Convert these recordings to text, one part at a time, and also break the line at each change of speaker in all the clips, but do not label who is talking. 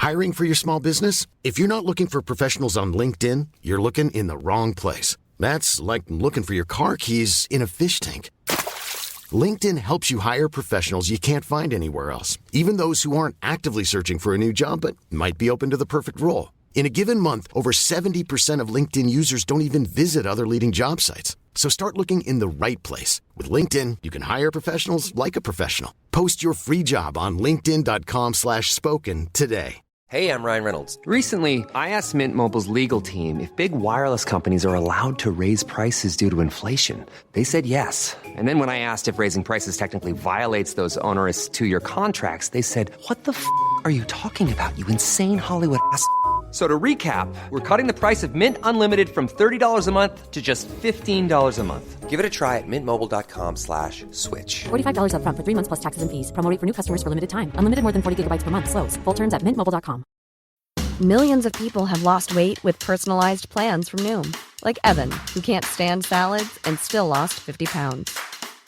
Hiring for your small business? If you're not looking for professionals on LinkedIn, you're looking in the wrong place. That's like looking for your car keys in a fish tank. LinkedIn helps you hire professionals you can't find anywhere else, even those who aren't actively searching for a new job but might be open to the perfect role. In a given month, over 70% of LinkedIn users don't even visit other leading job sites. So start looking in the right place. With LinkedIn, you can hire professionals like a professional. Post your free job on linkedin.com/spoken today.
Hey, I'm Ryan Reynolds. Recently, I asked Mint Mobile's legal team if big wireless companies are allowed to raise prices due to inflation. They said yes. And then when I asked if raising prices technically violates those onerous two-year contracts, they said, "What the f*** are you talking about, you insane Hollywood ass?" So to recap, we're cutting the price of Mint Unlimited from $30 a month to just $15 a month. Give it a try at mintmobile.com/switch.
$45 up front for 3 months plus taxes and fees. Promo rate for new customers for limited time. Unlimited more than 40 gigabytes per month. Slows full terms at mintmobile.com.
Millions of people have lost weight with personalized plans from Noom. Like Evan, who can't stand salads and still lost 50 pounds.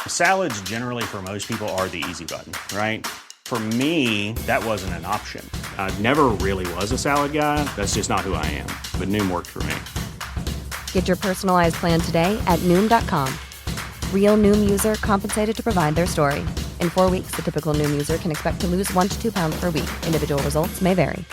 Salads generally for most people are the easy button, right? For me, that wasn't an option. I never really was a salad guy. That's just not who I am. But Noom worked for me.
Get your personalized plan today at Noom.com. Real Noom user compensated to provide their story. In 4 weeks, the typical Noom user can expect to lose 1 to 2 pounds per week. Individual results may vary.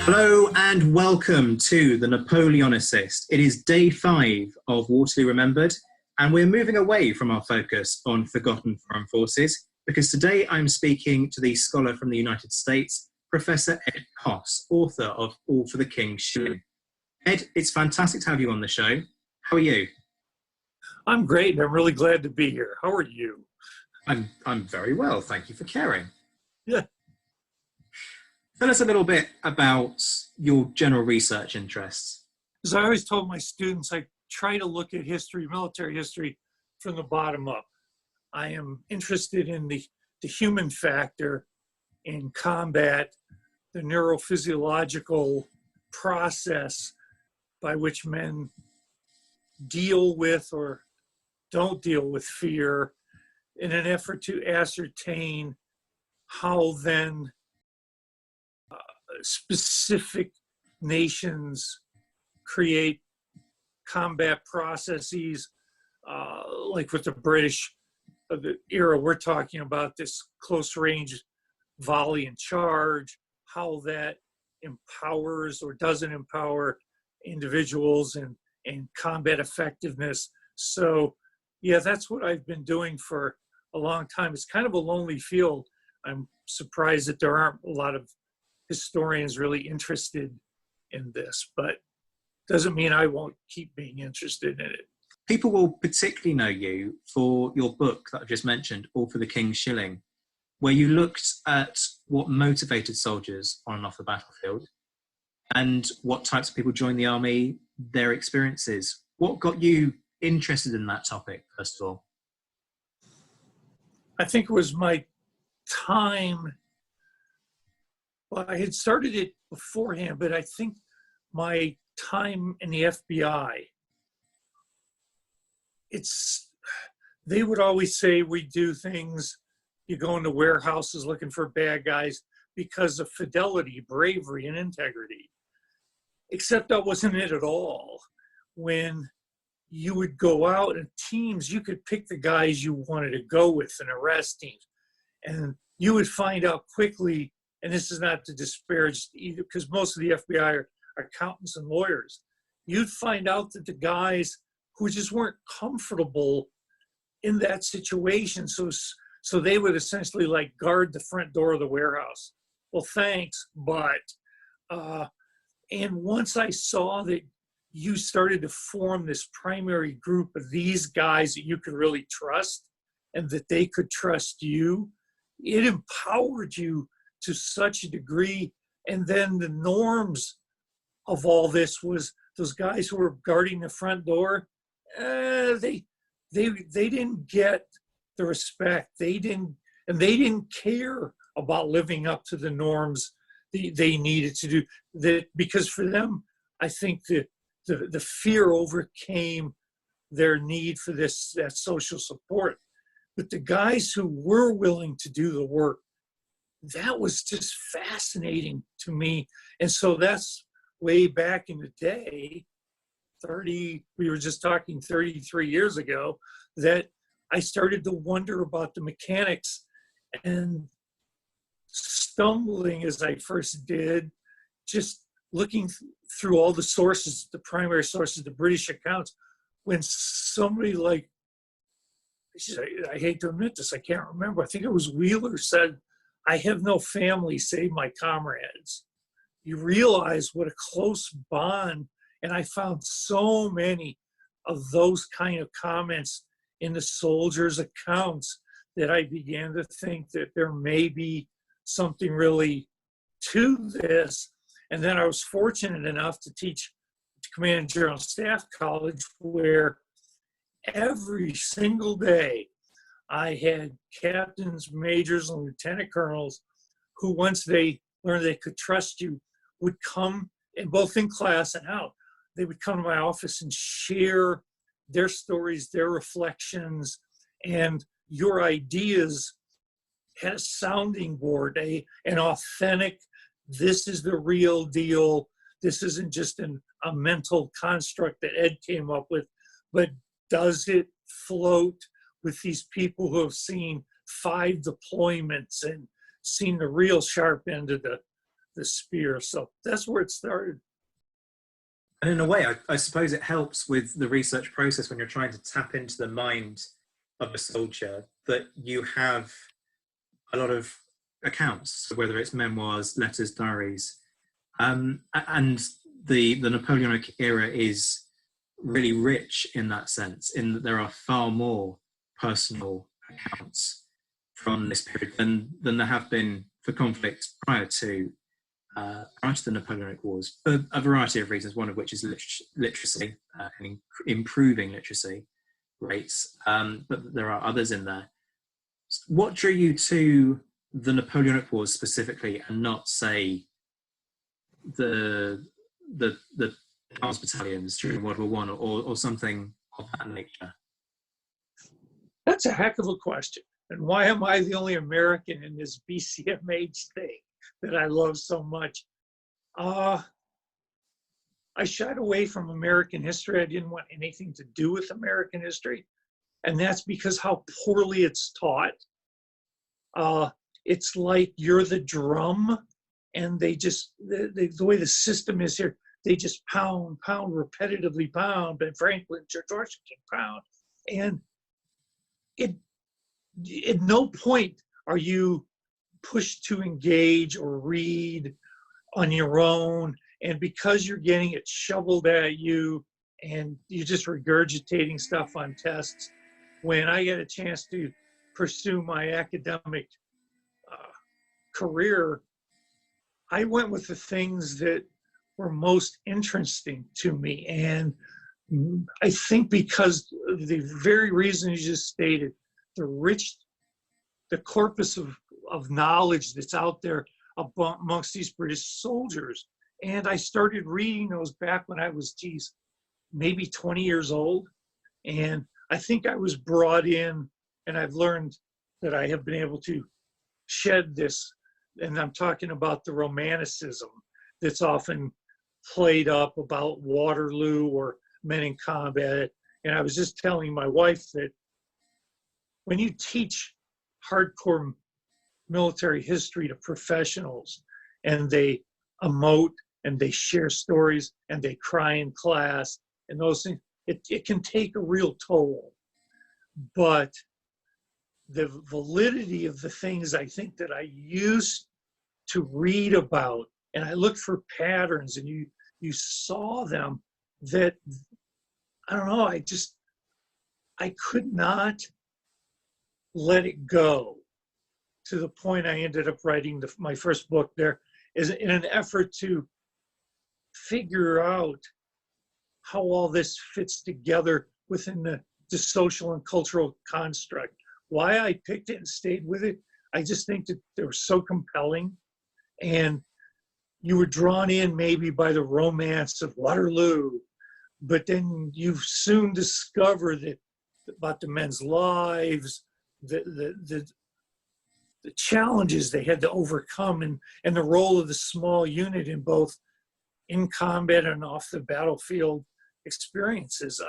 Hello and welcome to the Napoleonicist. It is day 5 of Waterloo Remembered, and we're moving away from our focus on forgotten foreign forces because today I'm speaking to the scholar from the United States, Professor Ed Coss, author of All for the King's Shilling. Ed, it's fantastic to have you on the show. How are you?
I'm great, and I'm really glad to be here. How are you?
I'm very well, thank you for caring.
Yeah.
Tell us a little bit about your general research interests.
As I always told my students, I try to look at history, military history, from the bottom up. I am interested in the human factor in combat, the neurophysiological process by which men deal with or don't deal with fear in an effort to ascertain how then specific nations create combat processes, like with the British of the era we're talking about, this close range volley and charge, how that empowers or doesn't empower individuals and combat effectiveness. So yeah, that's what I've been doing for a long time. It's kind of a lonely field. I'm surprised that there aren't a lot of historians really interested in this, but doesn't mean I won't keep being interested in it.
People will particularly know you for your book that I've just mentioned, All for the King's Shilling, where you looked at what motivated soldiers on and off the battlefield and what types of people joined the army, their experiences. What got you interested in that topic, first of all?
I think it was my time. Well, I had started it beforehand, but I think my time in the FBI, they would always say we do things, you go into warehouses looking for bad guys because of fidelity, bravery, and integrity. Except that wasn't it at all. When you would go out in teams, you could pick the guys you wanted to go with in arrest teams. And you would find out quickly, and this is not to disparage either, because most of the FBI are accountants and lawyers. You'd find out that the guys who just weren't comfortable in that situation, so they would essentially like guard the front door of the warehouse. Well, thanks, but and once I saw that you started to form this primary group of these guys that you could really trust and that they could trust you, it empowered you to such a degree. And then the norms of all this was those guys who were guarding the front door, they didn't get the respect. They didn't care about living up to the norms they needed to do that, because for them, I think the fear overcame their need for that social support. But the guys who were willing to do the work, that was just fascinating to me. And so that's way back in the day, we were just talking 33 years ago, that I started to wonder about the mechanics, and stumbling as I first did, just looking through all the sources, the primary sources, the British accounts, when somebody like, I hate to admit this, I can't remember, I think it was Wheeler, said, "I have no family save my comrades." You realize what a close bond, and I found so many of those kind of comments in the soldiers' accounts that I began to think that there may be something really to this. And then I was fortunate enough to teach Command and General Staff College, where every single day I had captains, majors, and lieutenant colonels who, once they learned they could trust you, would come, and both in class and out, they would come to my office and share their stories, their reflections, and your ideas had a sounding board, an authentic, this is the real deal. This isn't just a mental construct that Ed came up with, but does it float with these people who have seen 5 deployments and seen the real sharp end of the spear? So that's where it started.
And in a way, I suppose it helps with the research process when you're trying to tap into the mind of a soldier, that you have a lot of accounts, whether it's memoirs, letters, diaries. And the Napoleonic era is really rich in that sense, in that there are far more personal accounts from this period than there have been for conflicts prior to the Napoleonic Wars, for a variety of reasons, one of which is literacy and improving literacy rates, but there are others in there. What drew you to the Napoleonic Wars specifically, and not, say, the Charles battalions during World War One, or something of that nature?
That's a heck of a question. And why am I the only American in this BCMH thing that I love so much? I shied away from American history. I didn't want anything to do with American history. And that's because how poorly it's taught. It's like you're the drum, and they just, the way the system is here, they just pound, repetitively pound, Ben Franklin, George Washington, pound. And at no point are you pushed to engage or read on your own. And because you're getting it shoveled at you and you're just regurgitating stuff on tests, when I get a chance to pursue my academic career, I went with the things that were most interesting to me. And I think because of the very reason you just stated, the corpus of knowledge that's out there amongst these British soldiers. And I started reading those back when I was, maybe 20 years old. And I think I was brought in, and I've learned that I have been able to shed this, and I'm talking about the romanticism that's often played up about Waterloo or men in combat. And I was just telling my wife that when you teach hardcore military history to professionals, and they emote and they share stories and they cry in class and those things, it can take a real toll. But the validity of the things I think that I used to read about, and I looked for patterns, and you saw them, that, I don't know, I could not let it go, to the point I ended up writing my first book there, is in an effort to figure out how all this fits together within the social and cultural construct. Why I picked it and stayed with it, I just think that they were so compelling. And you were drawn in maybe by the romance of Waterloo, but then you soon discover that about the men's lives, the challenges they had to overcome, and the role of the small unit in both in combat and off the battlefield experiences.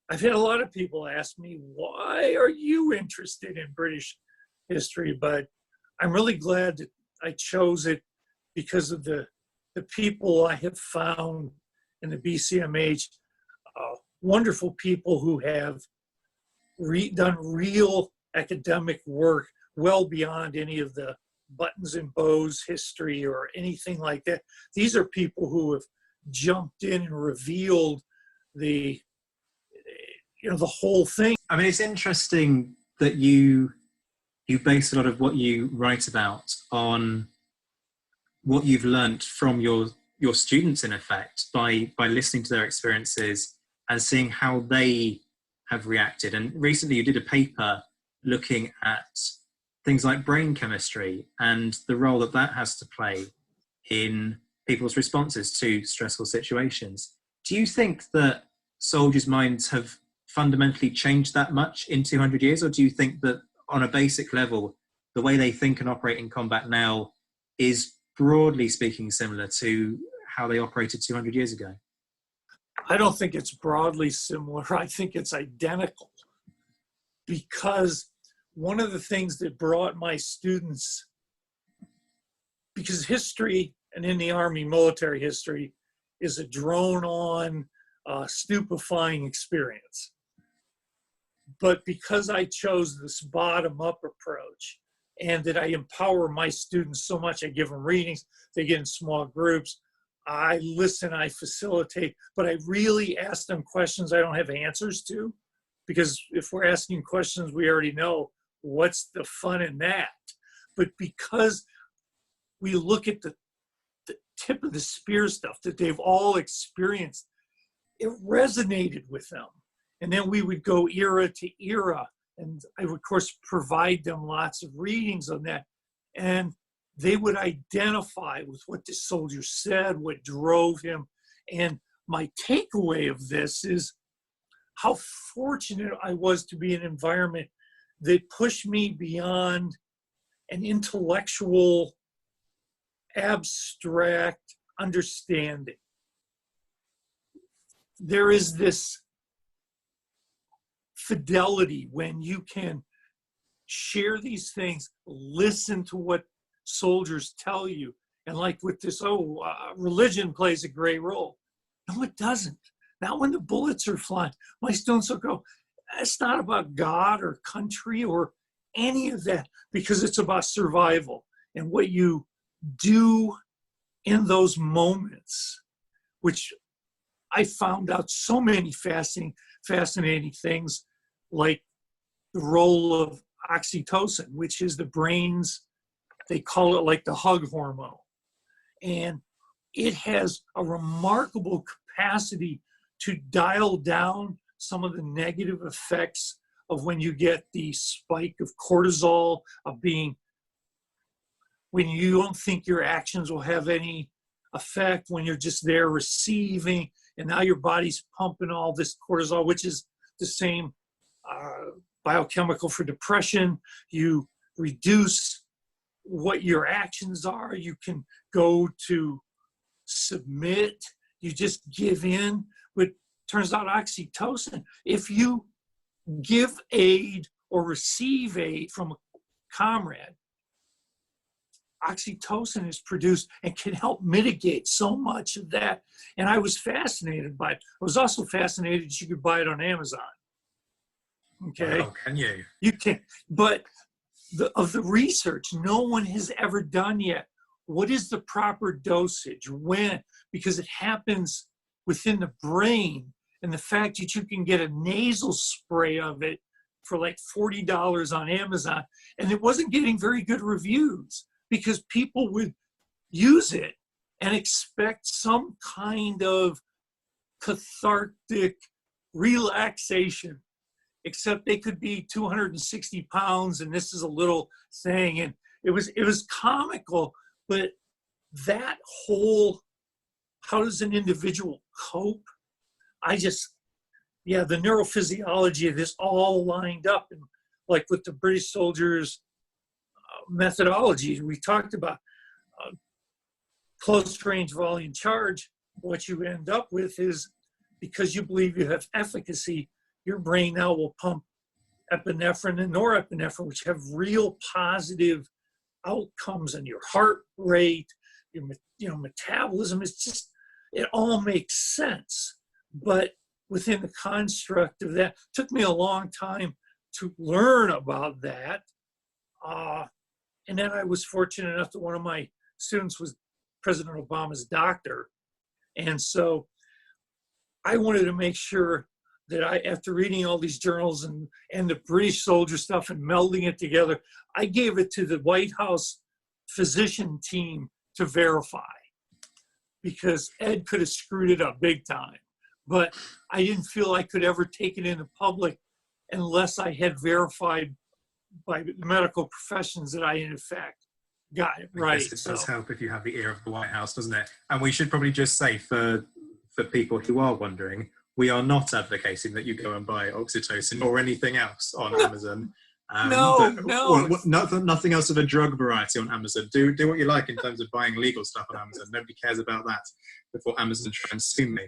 I've had a lot of people ask me, why are you interested in British history? But I'm really glad that I chose it because of the people I have found in the BCMH, wonderful people who have done real academic work well beyond any of the buttons and bows history or anything like that. These are people who have jumped in and revealed the whole thing.
I mean, it's interesting that you base a lot of what you write about on what you've learned from your students, in effect, by listening to their experiences and seeing how they have reacted. And recently you did a paper looking at things like brain chemistry and the role that that has to play in people's responses to stressful situations. Do you think that soldiers' minds have fundamentally changed that much in 200 years? Or do you think that on a basic level, the way they think and operate in combat now is, broadly speaking, similar to how they operated 200 years ago?
I don't think it's broadly similar. I think it's identical, because one of the things that brought my students, because history, and in the Army military history, is a drone-on, stupefying experience. But because I chose this bottom-up approach, and that I empower my students so much, I give them readings, they get in small groups, I listen, I facilitate, but I really ask them questions I don't have answers to, because if we're asking questions we already know, what's the fun in that? But because we look at the tip of the spear stuff that they've all experienced, it resonated with them. And then we would go era to era, and I would, of course, provide them lots of readings on that. And they would identify with what the soldier said, what drove him. And my takeaway of this is how fortunate I was to be in an environment that pushed me beyond an intellectual, abstract understanding. There is this fidelity when you can share these things, listen to what soldiers tell you. And like with this, religion plays a great role. No, it doesn't. Not when the bullets are flying. My students will go, it's not about God or country or any of that, because it's about survival and what you do in those moments, which I found out so many fascinating things, like the role of oxytocin, which is the brain's, they call it like the hug hormone. And it has a remarkable capacity to dial down some of the negative effects of when you get the spike of cortisol, of being, when you don't think your actions will have any effect, when you're just there receiving, and now your body's pumping all this cortisol, which is the same biochemical for depression. You reduce what your actions are. You can go to submit. You just give in. But turns out oxytocin, if you give aid or receive aid from a comrade, oxytocin is produced and can help mitigate so much of that. And I was fascinated by it. I was also fascinated that you could buy it on Amazon. Okay.
Oh, can you?
You can, but of the research, no one has ever done yet. What is the proper dosage? When? Because it happens within the brain, and the fact that you can get a nasal spray of it for like $40 on Amazon, and it wasn't getting very good reviews because people would use it and expect some kind of cathartic relaxation, except they could be 260 pounds and this is a little thing. And it was comical, but that whole, how does an individual cope? The neurophysiology of this all lined up. And like with the British soldiers' methodology, we talked about close range volume charge. What you end up with is, because you believe you have efficacy, your brain now will pump epinephrine and norepinephrine, which have real positive outcomes on your heart rate, your metabolism. It's just, it all makes sense. But within the construct of that, it took me a long time to learn about that. And then I was fortunate enough that one of my students was President Obama's doctor. And so I wanted to make sure that after reading all these journals and the British soldier stuff and melding it together, I gave it to the White House physician team to verify, because Ed could have screwed it up big time. But I didn't feel I could ever take it into public unless I had verified by the medical professions that I, in fact, got it right.
It does help if you have the ear of the White House, doesn't it? And we should probably just say, for people who are wondering, we are not advocating that you go and buy oxytocin or anything else on Amazon. Nothing else of a drug variety on Amazon. Do what you like in terms of buying legal stuff on Amazon. Nobody cares about that before Amazon try and sue me.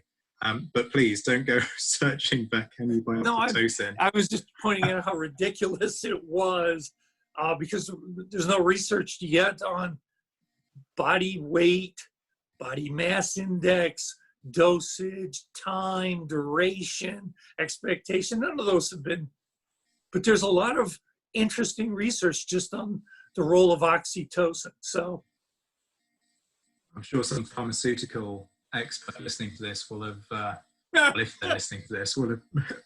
But please don't go searching for can you buy oxytocin.
I was just pointing out how ridiculous it was, because there's no research yet on body weight, body mass index, dosage, time, duration, expectation. None of those have been, but there's a lot of interesting research just on the role of oxytocin. So
I'm sure some pharmaceutical expert listening to this will have, if they're listening to this, will have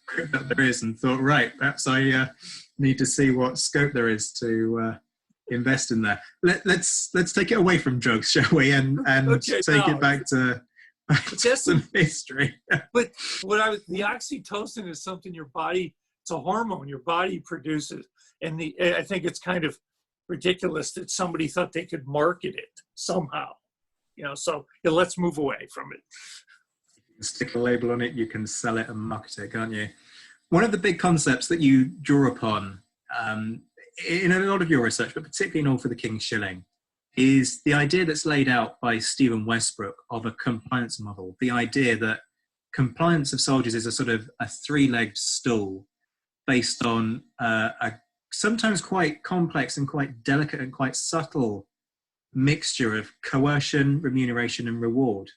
gripped up their ears and thought, right, perhaps I need to see what scope there is to invest in there. Let's take it away from drugs, shall we, and take it back to some history.
But the oxytocin is something your body, it's a hormone your body produces, and I think it's kind of ridiculous that somebody thought they could market it somehow. So let's move away from it.
You can stick a label on it, you can sell it and market it, can't you? One of the big concepts that you draw upon in a lot of your research, but particularly in All for the King's Shilling, is the idea that's laid out by Stephen Westbrook of a compliance model. The idea that compliance of soldiers is a sort of a three-legged stool based on a sometimes quite complex and quite delicate and quite subtle mixture of coercion, remuneration, and reward.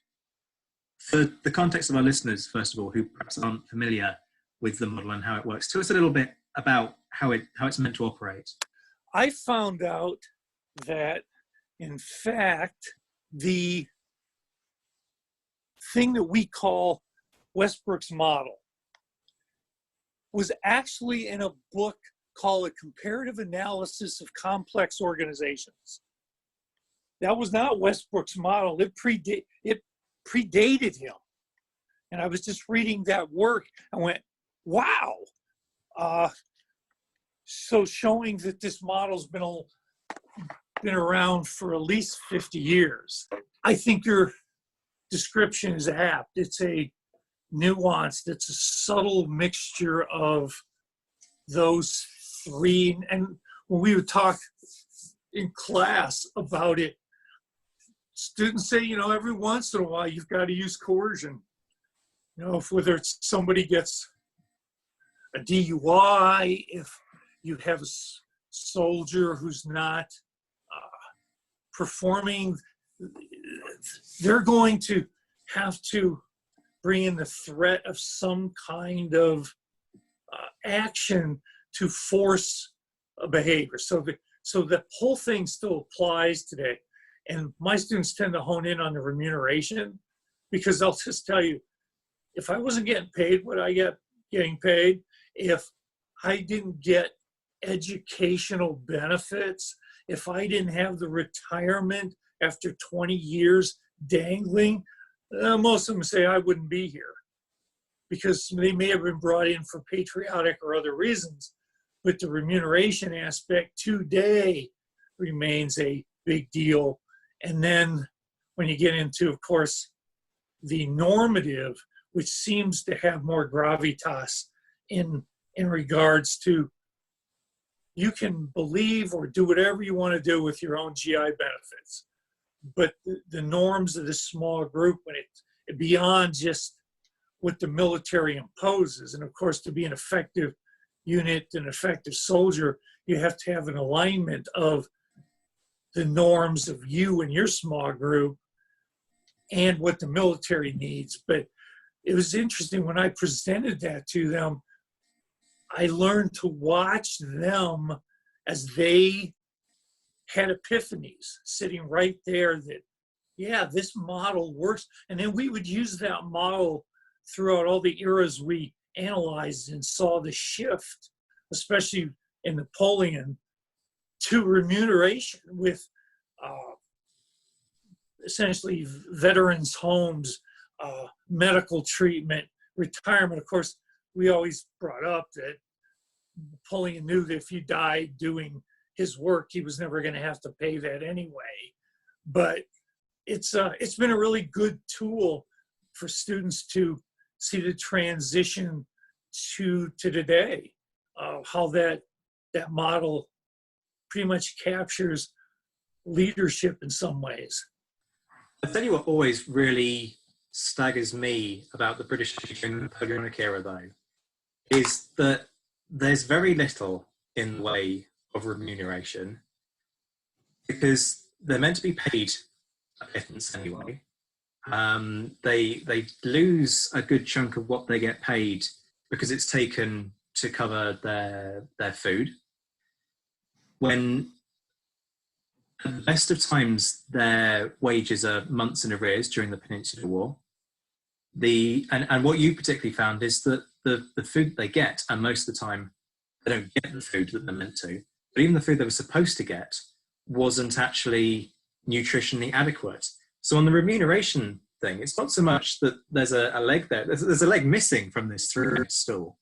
For the context of our listeners, first of all, who perhaps aren't familiar with the model and how it works, tell us a little bit about how it's meant to operate.
I found out that, in fact, the thing that we call Westbrook's model was actually in a book called A Comparative Analysis of Complex Organizations. That was not Westbrook's model. It predated him. And I was just reading that work and went, wow. So showing that this model's been around for at least 50 years. I think your description is apt. It's a nuanced, it's a subtle mixture of those three. And when we would talk in class about it, students say, every once in a while you've got to use coercion. Whether it's somebody gets a DUI, if you have a soldier who's not performing, they're going to have to bring in the threat of some kind of action to force a behavior. So the whole thing still applies today. And my students tend to hone in on the remuneration, because they'll just tell you, if I wasn't getting paid what I get getting paid, if I didn't get educational benefits, if I didn't have the retirement after 20 years dangling, most of them say I wouldn't be here, because they may have been brought in for patriotic or other reasons, but the remuneration aspect today remains a big deal. And then when you get into, of course, the normative, which seems to have more gravitas in regards to you can believe or do whatever you want to do with your own GI benefits. But the norms of this small group, when it beyond just what the military imposes, and of course, to be an effective unit, an effective soldier, you have to have an alignment of the norms of you and your small group and what the military needs. But it was interesting when I presented that to them, I learned to watch them as they had epiphanies sitting right there that, yeah, this model works. And then we would use that model throughout all the eras we analyzed and saw the shift, especially in Napoleon, to remuneration with essentially veterans' homes, medical treatment, retirement. Of course, we always brought up that Napoleon knew that if he died doing his work, he was never going to have to pay that anyway. But it's been a really good tool for students to see the transition to today, how that model pretty much captures leadership in some ways.
I tell you what always really staggers me about the British during the Napoleonic era, though, is that there's very little in the way of remuneration because they're meant to be paid a pittance anyway. They lose a good chunk of what they get paid because it's taken to cover their food. When at the best of times, their wages are months in arrears during the Peninsular War. And what you particularly found is that the food they get, and most of the time they don't get the food that they're meant to, but even the food they were supposed to get wasn't actually nutritionally adequate. So on the remuneration thing, it's not so much that there's a leg there. There's a leg missing from this through stool.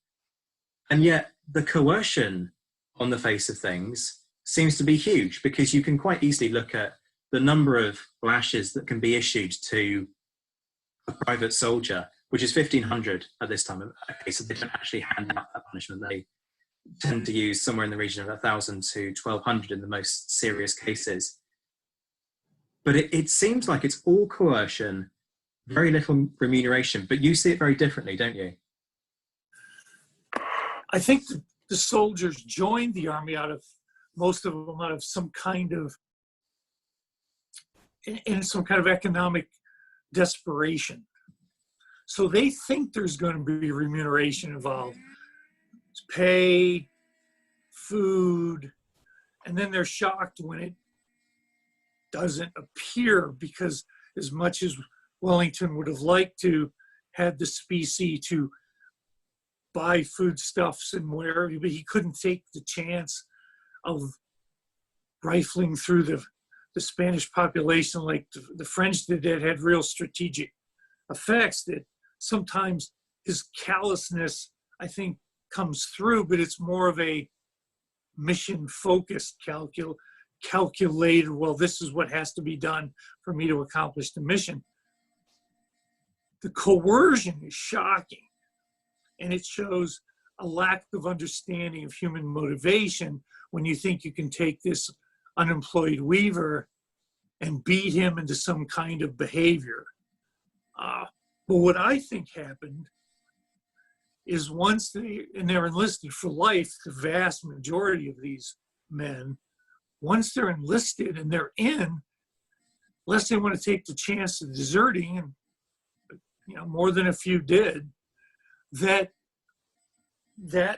And yet the coercion on the face of things seems to be huge because you can quite easily look at the number of lashes that can be issued to a private soldier, which is 1,500 at this time. Okay, so they don't actually hand out that punishment. They tend to use somewhere in the region of 1,000 to 1,200 in the most serious cases. But it seems like it's all coercion, very little remuneration, but you see it very differently, don't you?
I think the soldiers joined the army most of them out of some kind of, in some kind of economic desperation. So they think there's going to be remuneration involved. It's pay, food, and then they're shocked when it doesn't appear, because as much as Wellington would have liked to had the specie to buy foodstuffs and whatever, but he couldn't take the chance of rifling through the Spanish population like the French did. That had real strategic effects. That sometimes his callousness, I think, comes through, but it's more of a mission-focused calculated, well, this is what has to be done for me to accomplish the mission. The coercion is shocking, and it shows a lack of understanding of human motivation when you think you can take this unemployed weaver and beat him into some kind of behavior. But what I think happened is once they're enlisted for life, the vast majority of these men, once they're enlisted and they're in, unless they want to take the chance of deserting, and more than a few did, that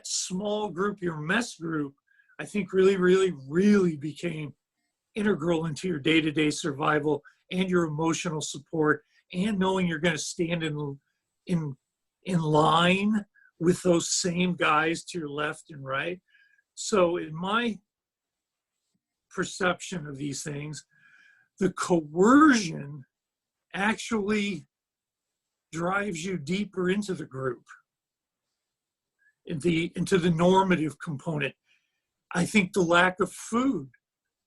small group, your mess group, I think really, really, really became integral into your day-to-day survival and your emotional support, and knowing you're going to stand in line with those same guys to your left and right. So in my perception of these things, the coercion actually drives you deeper into the group, into the normative component. I think the lack of food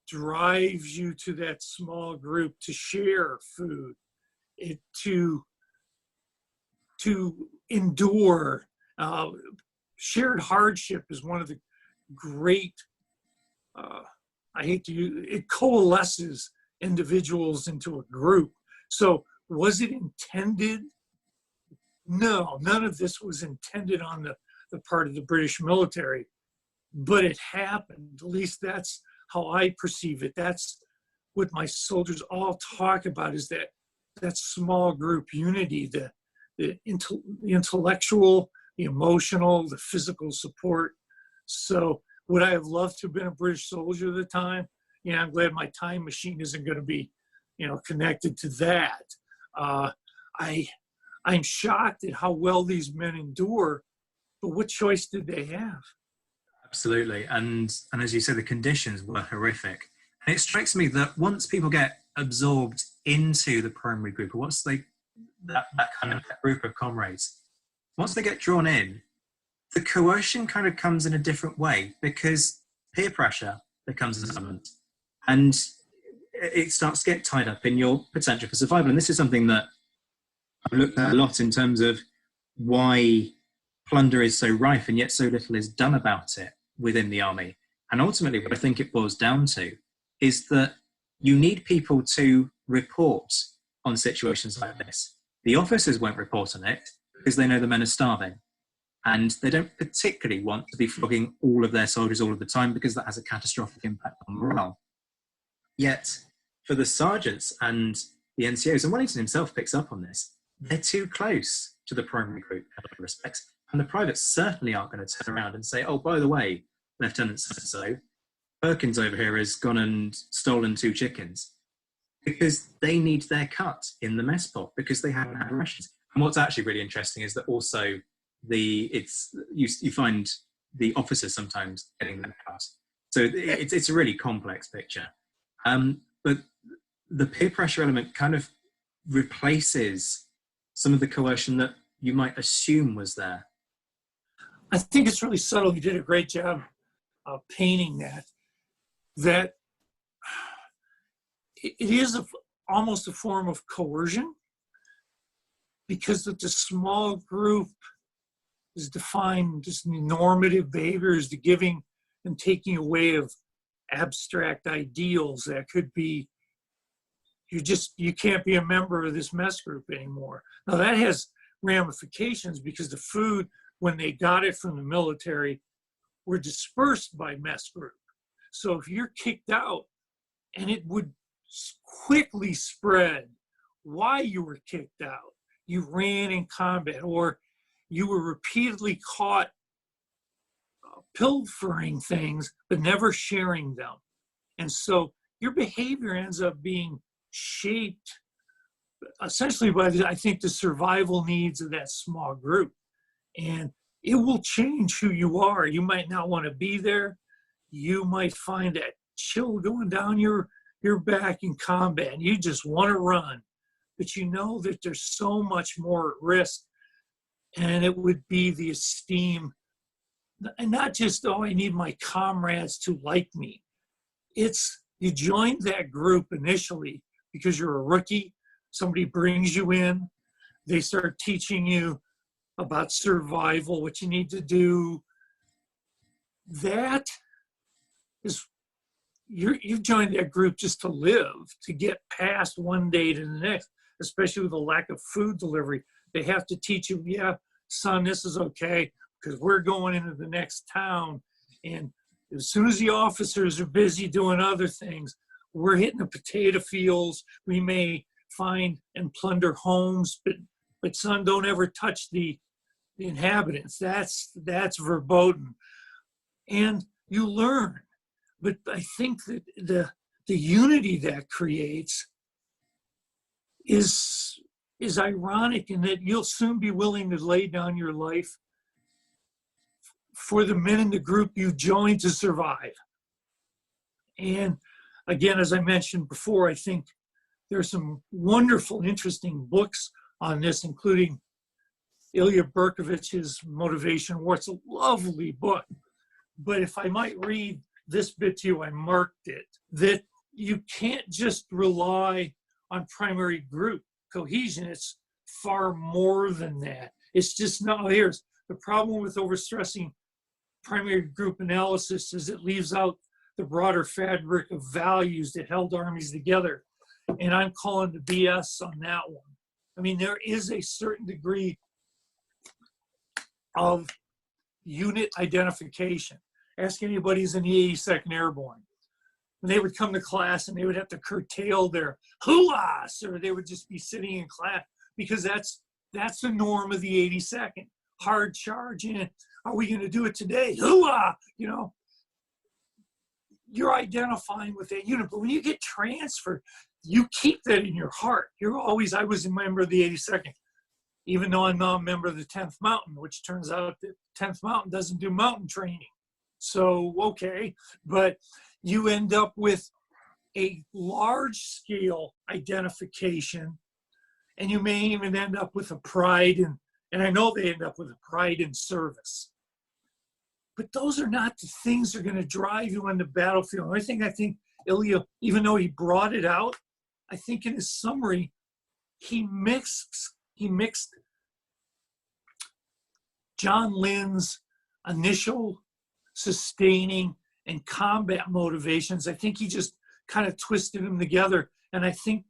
drives you to that small group to share food, to endure. Shared hardship is one of the great, I hate to use it, coalesces individuals into a group. So was it intended? No, none of this was intended on the part of the British military, but it happened. At least that's how I perceive it. That's what my soldiers all talk about, is that small group unity, the intellectual, the emotional, the physical support. So would I have loved to have been a British soldier at the time? Yeah, I'm glad my time machine isn't going to be, connected to that. I'm shocked at how well these men endure, but what choice did they have?
Absolutely. And as you said, the conditions were horrific. And it strikes me that once people get absorbed into the primary group, or once that kind of group of comrades, once they get drawn in, the coercion kind of comes in a different way, because peer pressure becomes an element, and it starts to get tied up in your potential for survival. And this is something that I've looked at a lot in terms of why plunder is so rife and yet so little is done about it within the army. And ultimately, what I think it boils down to is that you need people to report on situations like this. The officers won't report on it because they know the men are starving. And they don't particularly want to be flogging all of their soldiers all of the time, because that has a catastrophic impact on morale. Yet, for the sergeants and the NCOs, and Wellington himself picks up on this, they're too close to the primary group in other respects. And the privates certainly aren't going to turn around and say, oh, by the way, Lieutenant so-and-so, Perkins over here has gone and stolen 2 chickens, because they need their cut in the mess pot, because they haven't had rations. And what's actually really interesting is that also you find the officers sometimes getting that cut. So it's a really complex picture. But the peer pressure element kind of replaces some of the coercion that you might assume was there.
I think it's really subtle. You did a great job painting that it is almost a form of coercion, because the small group is defined as normative behaviors, the giving and taking away of abstract ideals that could be, you can't be a member of this mess group anymore. Now that has ramifications, because the food, when they got it from the military, were dispersed by mess group. So if you're kicked out, and it would quickly spread why you were kicked out. You ran in combat, or you were repeatedly caught pilfering things, but never sharing them. And so your behavior ends up being shaped essentially by, I think, the survival needs of that small group. And it will change who you are. You might not want to be there. You might find that chill going down your back in combat, and you just want to run. But you know that there's so much more at risk. And it would be the esteem, and not just, oh, I need my comrades to like me. It's, you joined that group initially because you're a rookie. Somebody brings you in. They start teaching you about survival, what you need to do. That is, you've joined that group just to live, to get past one day to the next, especially with the lack of food delivery. They have to teach you, yeah, son, this is okay, because we're going into the next town. And as soon as the officers are busy doing other things, we're hitting the potato fields. We may find and plunder homes, but son, don't ever touch the inhabitants. That's verboten. And you learn. But I think that the unity that creates is ironic, in that you'll soon be willing to lay down your life for the men in the group you joined to survive. And again, as I mentioned before, I think there's some wonderful, interesting books on this, including Ilya Berkovich's Motivation War. It's a lovely book. But if I might read this bit to you, I marked it, that you can't just rely on primary group cohesion. It's far more than that. It's just not, here's the problem with overstressing primary group analysis is it leaves out the broader fabric of values that held armies together. And I'm calling the BS on that one. I mean, there is a certain degree of unit identification. Ask anybody who's in the 82nd Airborne. And they would come to class and they would have to curtail their hoo-ahs, or they would just be sitting in class, because that's the norm of the 82nd. Hard charge in. Are we going to do it today? Hoo-ah! You know, you're identifying with that unit. But when you get transferred, you keep that in your heart. You're always, I was a member of the 82nd, even though I'm now a member of the 10th Mountain, which turns out that 10th Mountain doesn't do mountain training. So, okay, but you end up with a large scale identification, and you may even end up with a pride in, and I know they end up with a pride in service. But those are not the things that are going to drive you on the battlefield. I think Ilya, even though he brought it out, I think in his summary, he mixed John Lynn's initial sustaining and combat motivations. I think he just kind of twisted them together. And I think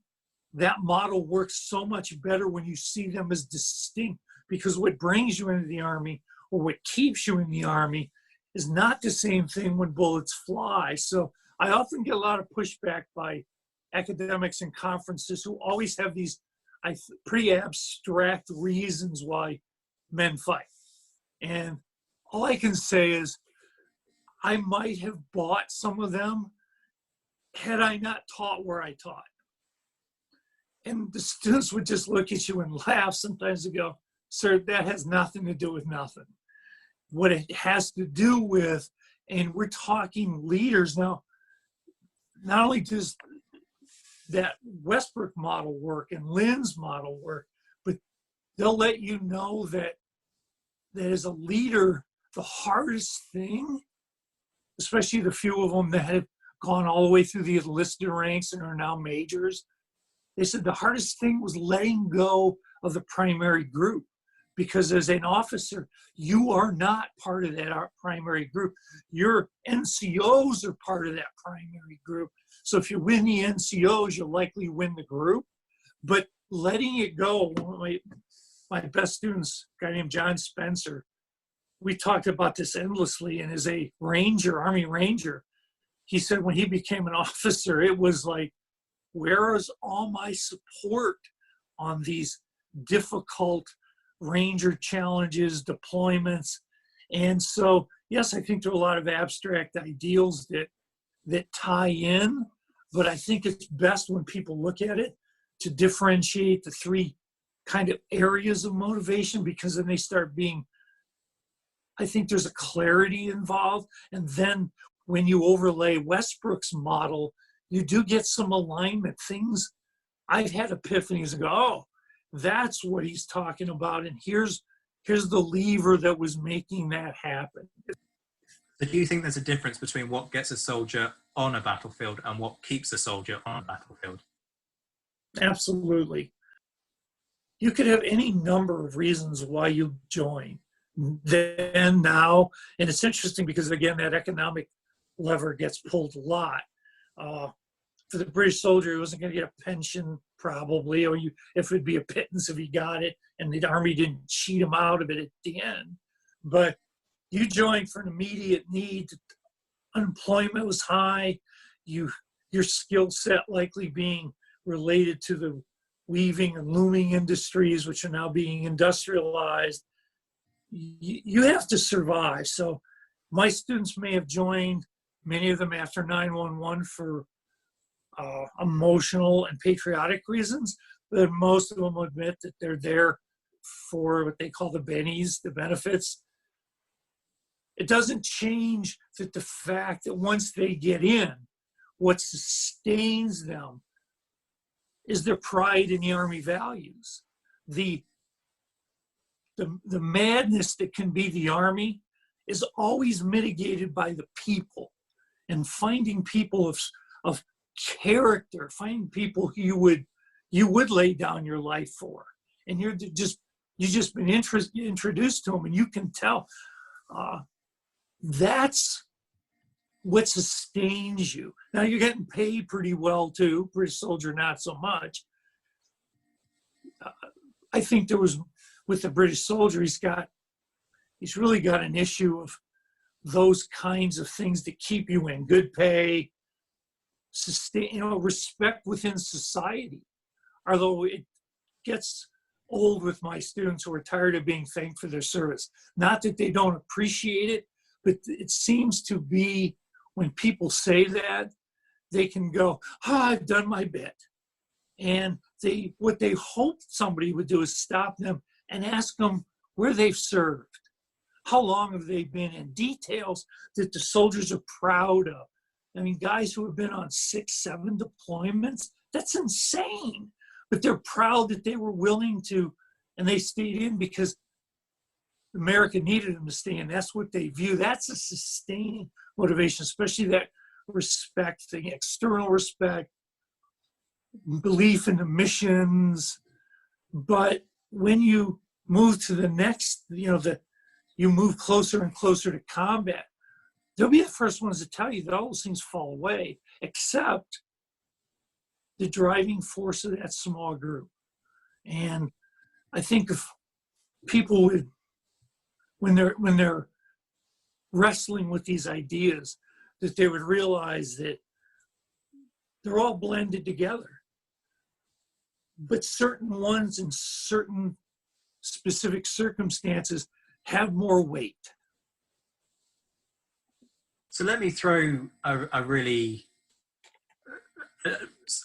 that model works so much better when you see them as distinct, because what brings you into the Army or what keeps you in the Army is not the same thing when bullets fly. So I often get a lot of pushback by academics and conferences who always have these pretty abstract reasons why men fight. And all I can say is I might have bought some of them had I not taught where I taught. And the students would just look at you and laugh sometimes and go, sir, that has nothing to do with nothing. What it has to do with, and we're talking leaders now, not only does that Westbrook model work and Lynn's model work, but they'll let you know that as a leader, the hardest thing, especially the few of them that have gone all the way through the enlisted ranks and are now majors, they said the hardest thing was letting go of the primary group, because as an officer, you are not part of that primary group. Your NCOs are part of that primary group. So if you win the NCOs, you'll likely win the group. But letting it go, my best students, a guy named John Spencer, we talked about this endlessly, and as a ranger, Army Ranger, he said when he became an officer, it was like, where is all my support on these difficult Ranger challenges, deployments? And so, yes, I think there are a lot of abstract ideals that tie in, but I think it's best when people look at it to differentiate the three kind of areas of motivation, because then they start being, I think there's a clarity involved. And then when you overlay Westbrook's model, you do get some alignment. Things, I've had epiphanies and go, oh, that's what he's talking about. And here's the lever that was making that happen.
So do you think there's a difference between what gets a soldier on a battlefield and what keeps a soldier on a battlefield?
Absolutely. You could have any number of reasons why you join then, now. And it's interesting because, again, that economic lever gets pulled a lot. For the British soldier, he wasn't going to get a pension probably, or if it'd be a pittance if he got it, and the Army didn't cheat him out of it at the end. But you joined for an immediate need. Unemployment was high. Your skill set likely being related to the weaving and looming industries, which are now being industrialized. You have to survive. So my students may have joined, many of them after 9/11, for emotional and patriotic reasons, but most of them admit that they're there for what they call the bennies, the benefits. It doesn't change that the fact that once they get in, what sustains them is their pride in the Army values. The madness that can be the Army is always mitigated by the people. and finding people of character, finding people who you would lay down your life for, and you've just been introduced to them, and you can tell that's what sustains you. Now you're getting paid pretty well too. British soldier, not so much. I think there was, with the British soldier, he's really got an issue of those kinds of things that keep you in good pay, sustain, respect within society. Although it gets old with my students who are tired of being thanked for their service. Not that they don't appreciate it, but it seems to be when people say that, they can go, I've done my bit. And what they hope somebody would do is stop them and ask them where they've served. How long have they been in? Details that the soldiers are proud of. I mean, guys who have been on 6, 7 deployments, that's insane. But they're proud that they were willing to, and they stayed in because America needed them to stay in. That's what they view. That's a sustaining motivation, especially that respect thing, external respect, belief in the missions. But when you move to the next, you move closer and closer to combat, they'll be the first ones to tell you that all those things fall away, except the driving force of that small group. And I think if people would, when they're wrestling with these ideas, that they would realize that they're all blended together. But certain ones in certain specific circumstances have more weight.
So let me throw a really,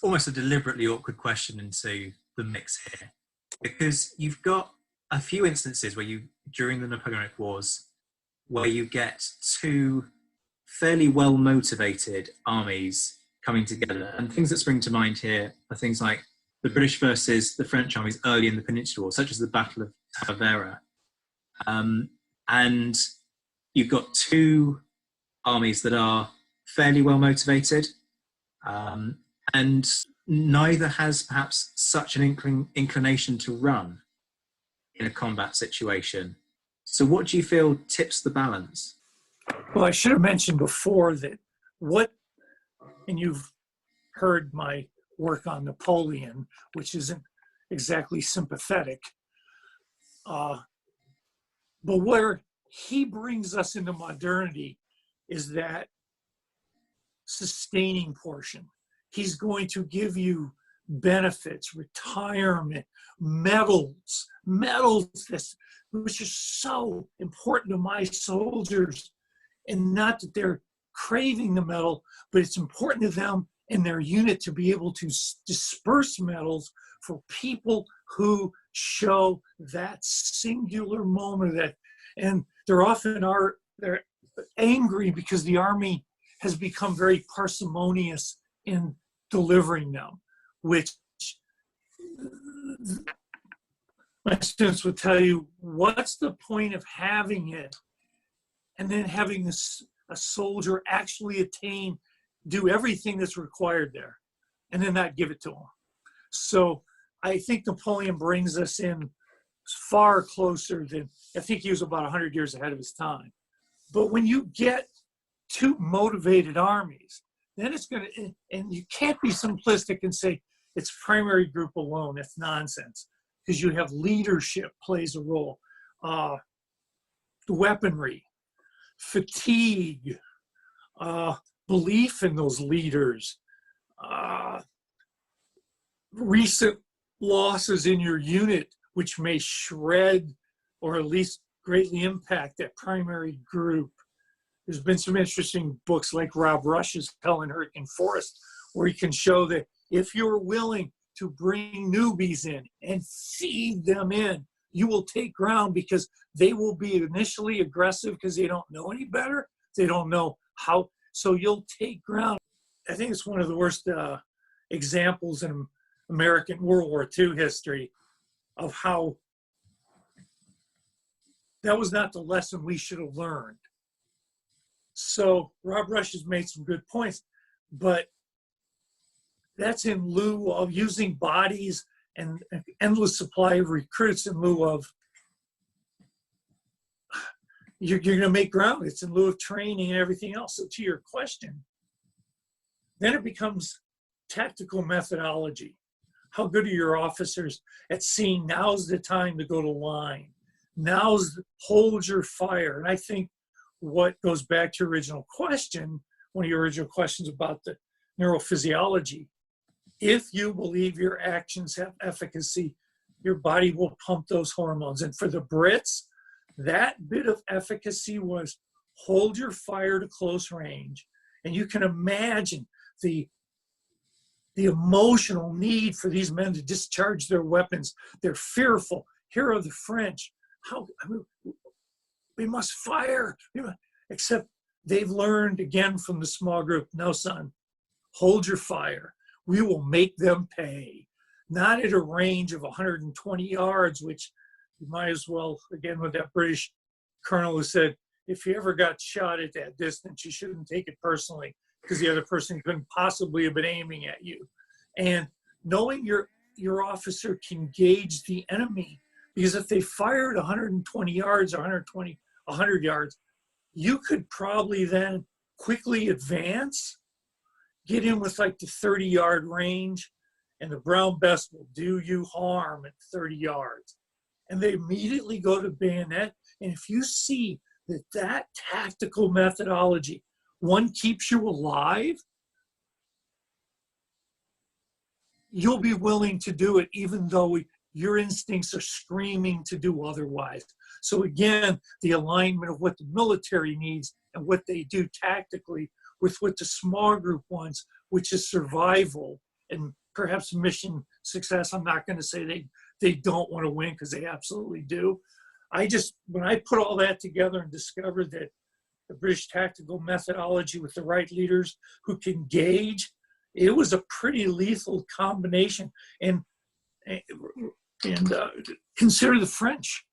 almost a deliberately awkward question into the mix here, because you've got a few instances where during the Napoleonic Wars, where you get two fairly well-motivated armies coming together. And things that spring to mind here are things like the British versus the French armies early in the Peninsular War, such as the Battle of Talavera. And you've got two armies that are fairly well-motivated, and neither has perhaps such an inclination to run in a combat situation. So what do you feel tips the balance?
Well, I should have mentioned before that and you've heard my work on Napoleon, which isn't exactly sympathetic, but where he brings us into modernity is that sustaining portion. He's going to give you benefits, retirement, medals, which is so important to my soldiers. And not that they're craving the medal, but it's important to them and their unit to be able to disperse medals for people who show that singular moment and they're angry because the Army has become very parsimonious in delivering them, which my students would tell you, what's the point of having it and then having a soldier actually do everything that's required there and then not give it to him? So I think Napoleon brings us in far closer than, I think he was about 100 years ahead of his time. But when you get two motivated armies, then it's going to, and you can't be simplistic and say it's primary group alone. That's nonsense, because you have leadership plays a role, the weaponry, fatigue, belief in those leaders, recent losses in your unit, which may shred or at least greatly impact that primary group. There's been some interesting books like Rob Rush's Hell in Hurricane Forest, where he can show that if you're willing to bring newbies in and feed them in, you will take ground, because they will be initially aggressive because they don't know any better. They don't know how. So you'll take ground. I think it's one of the worst examples in American World War II history of how that was not the lesson we should have learned. So Rob Rush has made some good points, but that's in lieu of using bodies and an endless supply of recruits in lieu of, you're going to make ground. It's in lieu of training and everything else. So to your question, then it becomes tactical methodology. How good are your officers at seeing now's the time to go to line? Hold your fire. And I think what goes back to your original question, one of your original questions about the neurophysiology, if you believe your actions have efficacy, your body will pump those hormones. And for the Brits, that bit of efficacy was hold your fire to close range. And you can imagine the emotional need for these men to discharge their weapons. They're fearful. Here are the French. We must fire. Except they've learned again from the small group, no, son, hold your fire. We will make them pay. Not at a range of 120 yards, which you might as well, again, with that British colonel who said, if you ever got shot at that distance, you shouldn't take it personally, because the other person couldn't possibly have been aiming at you. And knowing your officer can gauge the enemy, because if they fired 120 yards or 100 yards, you could probably then quickly advance, get in with like the 30-yard range, and the brown best will do you harm at 30 yards. And they immediately go to bayonet. And if you see that tactical methodology, one, keeps you alive, you'll be willing to do it even though your instincts are screaming to do otherwise. So again, the alignment of what the military needs and what they do tactically with what the small group wants, which is survival and perhaps mission success. I'm not going to say they don't want to win, because they absolutely do. When I put all that together and discovered that the British tactical methodology with the right leaders who can gauge, it was a pretty lethal combination. And consider the French.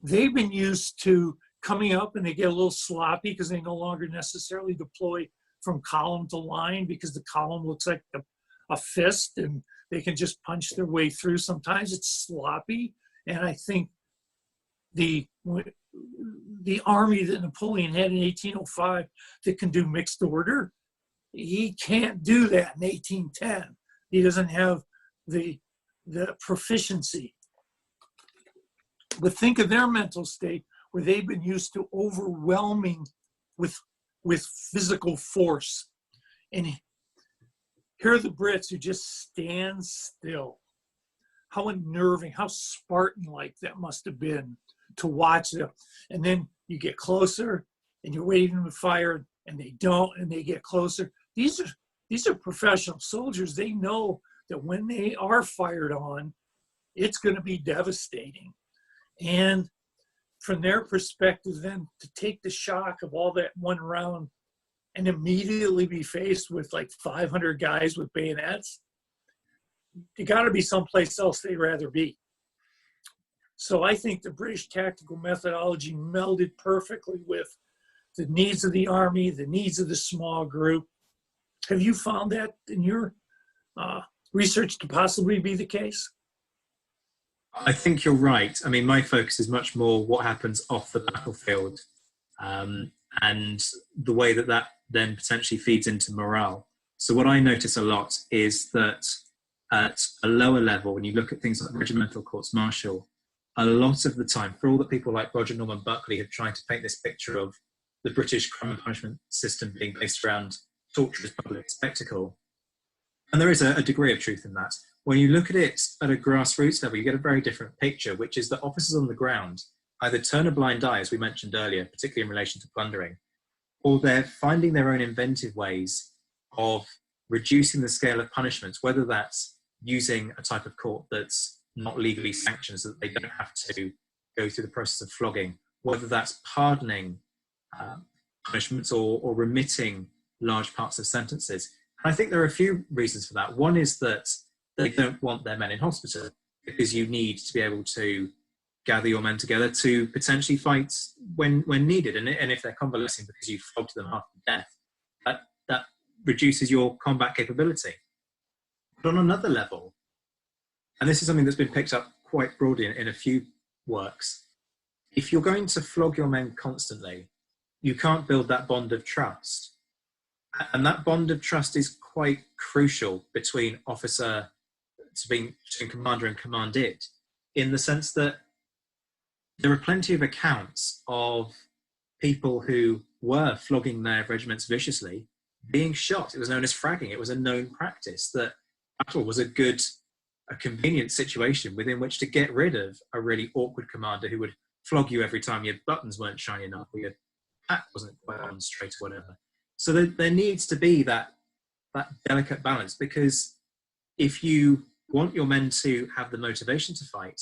They've been used to coming up, and they get a little sloppy because they no longer necessarily deploy from column to line, because the column looks like a fist and they can just punch their way through. Sometimes it's sloppy. And I think the army that Napoleon had in 1805 that can do mixed order, he can't do that in 1810. He doesn't have the proficiency. But think of their mental state, where they've been used to overwhelming with physical force. And here are the Brits who just stand still. How unnerving, how Spartan-like that must have been to watch them. And then you get closer and you're waiting to fire, and they don't, and they get closer. These are professional soldiers. They know that when they are fired on, it's going to be devastating. And from their perspective, then to take the shock of all that one round and immediately be faced with like 500 guys with bayonets, you got to be someplace else they'd rather be. So I think the British tactical methodology melded perfectly with the needs of the army, the needs of the small group. Have you found that in your research to possibly be the case?
I think you're right. I mean, my focus is much more what happens off the battlefield, and the way that then potentially feeds into morale. So what I notice a lot is that at a lower level, when you look at things like regimental courts martial, a lot of the time, for all that people like Roger Norman Buckley have tried to paint this picture of the British crime and punishment system being based around torture as public spectacle, and there is a degree of truth in that. When you look at it at a grassroots level, you get a very different picture, which is that officers on the ground either turn a blind eye, as we mentioned earlier, particularly in relation to plundering, or they're finding their own inventive ways of reducing the scale of punishments, whether that's using a type of court that's not legally sanctioned so that they don't have to go through the process of flogging, whether that's pardoning punishments or remitting large parts of sentences. And I think there are a few reasons for that. One is that they don't want their men in hospital, because you need to be able to gather your men together to potentially fight when needed. And if they're convalescing because you flogged them half to death, that reduces your combat capability. But on another level, and this is something that's been picked up quite broadly in a few works, if you're going to flog your men constantly, you can't build that bond of trust. And that bond of trust is quite crucial between commander and commanded, in the sense that there are plenty of accounts of people who were flogging their regiments viciously being shot. It was known as fragging. It was a known practice that battle was a convenient situation within which to get rid of a really awkward commander who would flog you every time your buttons weren't shiny enough or your hat wasn't quite on straight or whatever. So there needs to be that delicate balance, because if you want your men to have the motivation to fight,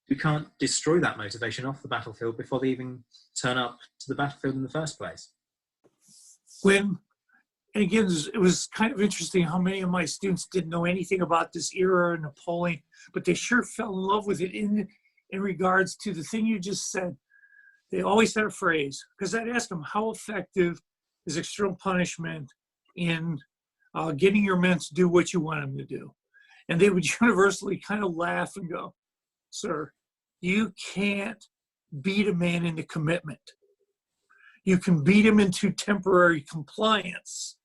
you can't destroy that motivation off the battlefield before they even turn up to the battlefield in the first place.
And again, it was kind of interesting how many of my students didn't know anything about this era of Napoleon, but they sure fell in love with it in regards to the thing you just said. They always had a phrase, because I'd ask them, how effective is external punishment in getting your men to do what you want them to do? And they would universally kind of laugh and go, sir, you can't beat a man into commitment. You can beat him into temporary compliance.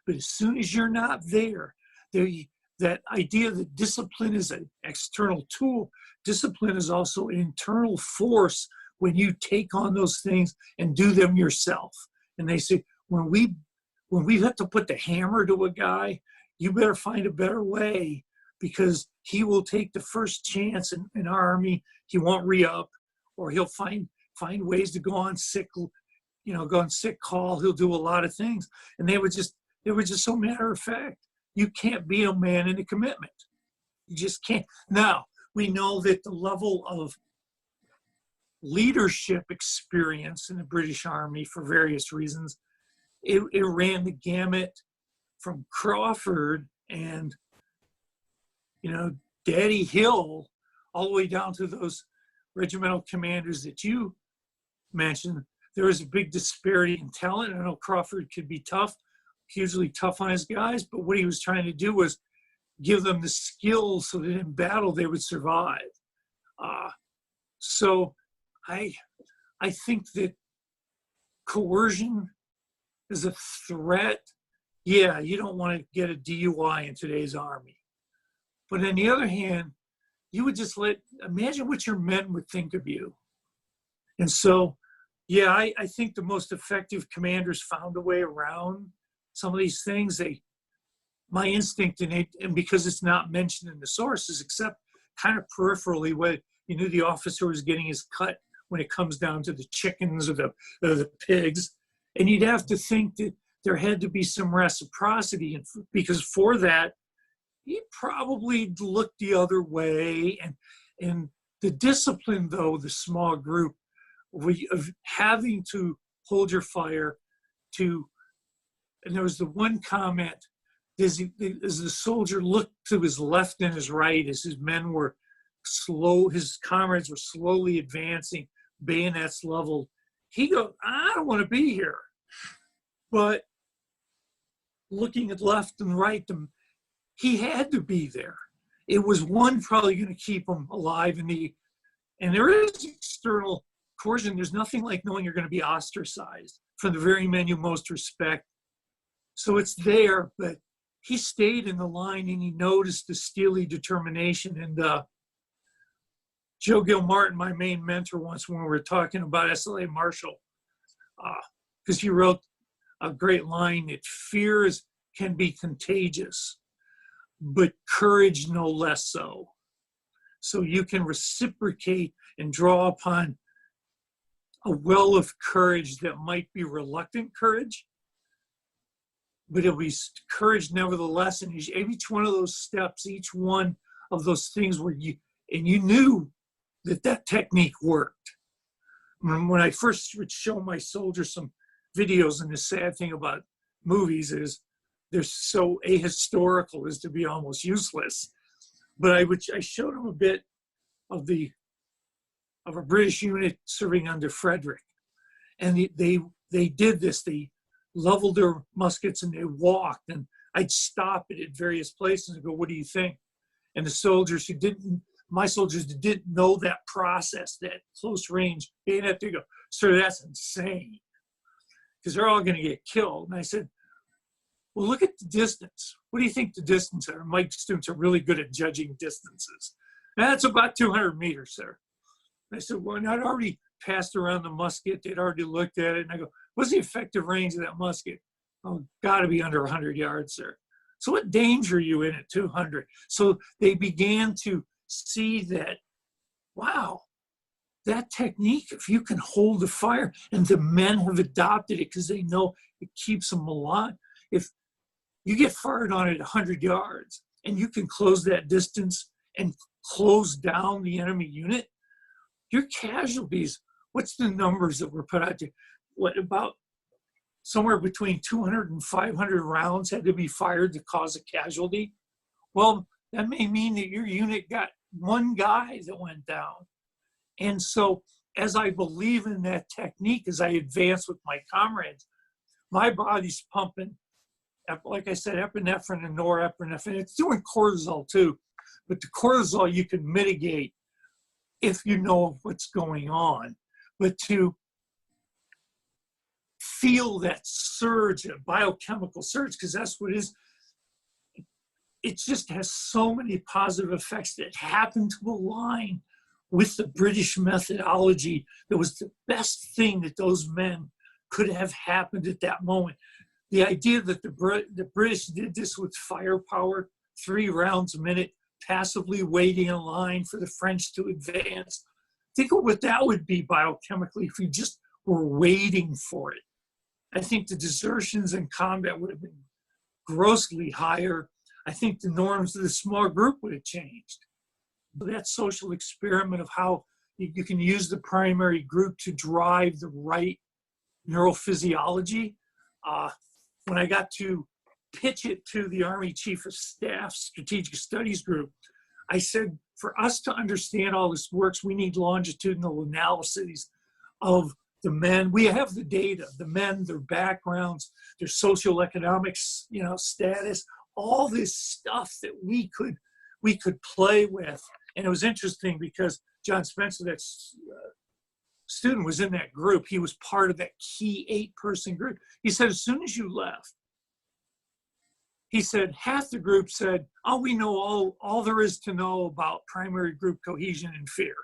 But as soon as you're not there, that idea that discipline is an external tool, discipline is also an internal force when you take on those things and do them yourself. And they say, when we have to put the hammer to a guy, you better find a better way, because he will take the first chance in our army. He won't re-up, or he'll find ways to go on sick call. He'll do a lot of things. And they were just so matter of fact. You can't be a man in a commitment. You just can't. Now, we know that the level of leadership experience in the British Army, for various reasons, it ran the gamut from Crawford and, Daddy Hill, all the way down to those regimental commanders that you mentioned. There was a big disparity in talent. I know Crawford could be tough, hugely tough on his guys, but what he was trying to do was give them the skills so that in battle they would survive. So I think that coercion is a threat. Yeah, you don't want to get a DUI in today's army. But on the other hand, you would just imagine what your men would think of you. And so, yeah, I think the most effective commanders found a way around some of these things. My instinct in it, and because it's not mentioned in the sources, except kind of peripherally, where you knew the officer was getting his cut when it comes down to the chickens or the pigs. And you'd have to think that there had to be some reciprocity, and because for that, he probably looked the other way. And the discipline, though, the small group of having to hold your fire and there was the one comment, as the soldier looked to his left and his right, as his men were his comrades were slowly advancing, bayonets leveled, he goes, I don't want to be here. But looking at left and right, he had to be there. It was one probably going to keep him alive. And there is external coercion. There's nothing like knowing you're going to be ostracized from the very men you most respect. So it's there, but he stayed in the line and he noticed the steely determination. And Joe Gilmartin, my main mentor, once when we were talking about SLA Marshall, because he wrote a great line that fears can be contagious, but courage no less so. So you can reciprocate and draw upon a well of courage that might be reluctant courage, but it'll be courage nevertheless. And each one of those steps, each one of those things where you knew that technique worked. When I first would show my soldiers some videos, and the sad thing about movies is they're so ahistorical as to be almost useless. But I showed them a bit of of a British unit serving under Frederick. And they did this. They leveled their muskets and they walked. And I'd stop it at various places and go, what do you think? And the soldiers who didn't, my soldiers that didn't know that process, that close range bayonet, they go, sir, that's insane. Because they're all going to get killed. And I said, well, look at the distance. What do you think the distance are? My students are really good at judging distances. And that's about 200 meters, sir. And I said, well, and I'd already passed around the musket. They'd already looked at it. And I go, what's the effective range of that musket? Oh, got to be under 100 yards, sir. So what danger are you in at 200? So they began to see that, wow, that technique, if you can hold the fire, and the men have adopted it because they know it keeps them alive. If you get fired on at 100 yards and you can close that distance and close down the enemy unit, your casualties, what's the numbers that were put out there? What, about somewhere between 200 and 500 rounds had to be fired to cause a casualty? Well, that may mean that your unit got one guy that went down. And so as I believe in that technique, as I advance with my comrades, my body's pumping, like I said, epinephrine and norepinephrine. It's doing cortisol too, but the cortisol you can mitigate if you know what's going on. But to feel that surge, a biochemical surge, because that's what it is, it just has so many positive effects that happen to align with the British methodology. That was the best thing that those men could have happened at that moment. The idea that the British did this with firepower, 3 rounds a minute, passively waiting in line for the French to advance. Think of what that would be biochemically if you just were waiting for it. I think the desertions in combat would have been grossly higher. I think the norms of the small group would have changed. That social experiment of how you can use the primary group to drive the right neurophysiology. When I got to pitch it to the Army Chief of Staff Strategic Studies Group, I said, for us to understand all this works, we need longitudinal analyses of the men. We have the data, the men, their backgrounds, their socioeconomic, status, all this stuff that we could play with. And it was interesting because John Spencer, that student, was in that group. He was part of that key 8-person group. He said, as soon as you left, he said, half the group said, oh, we know all there is to know about primary group cohesion and fear.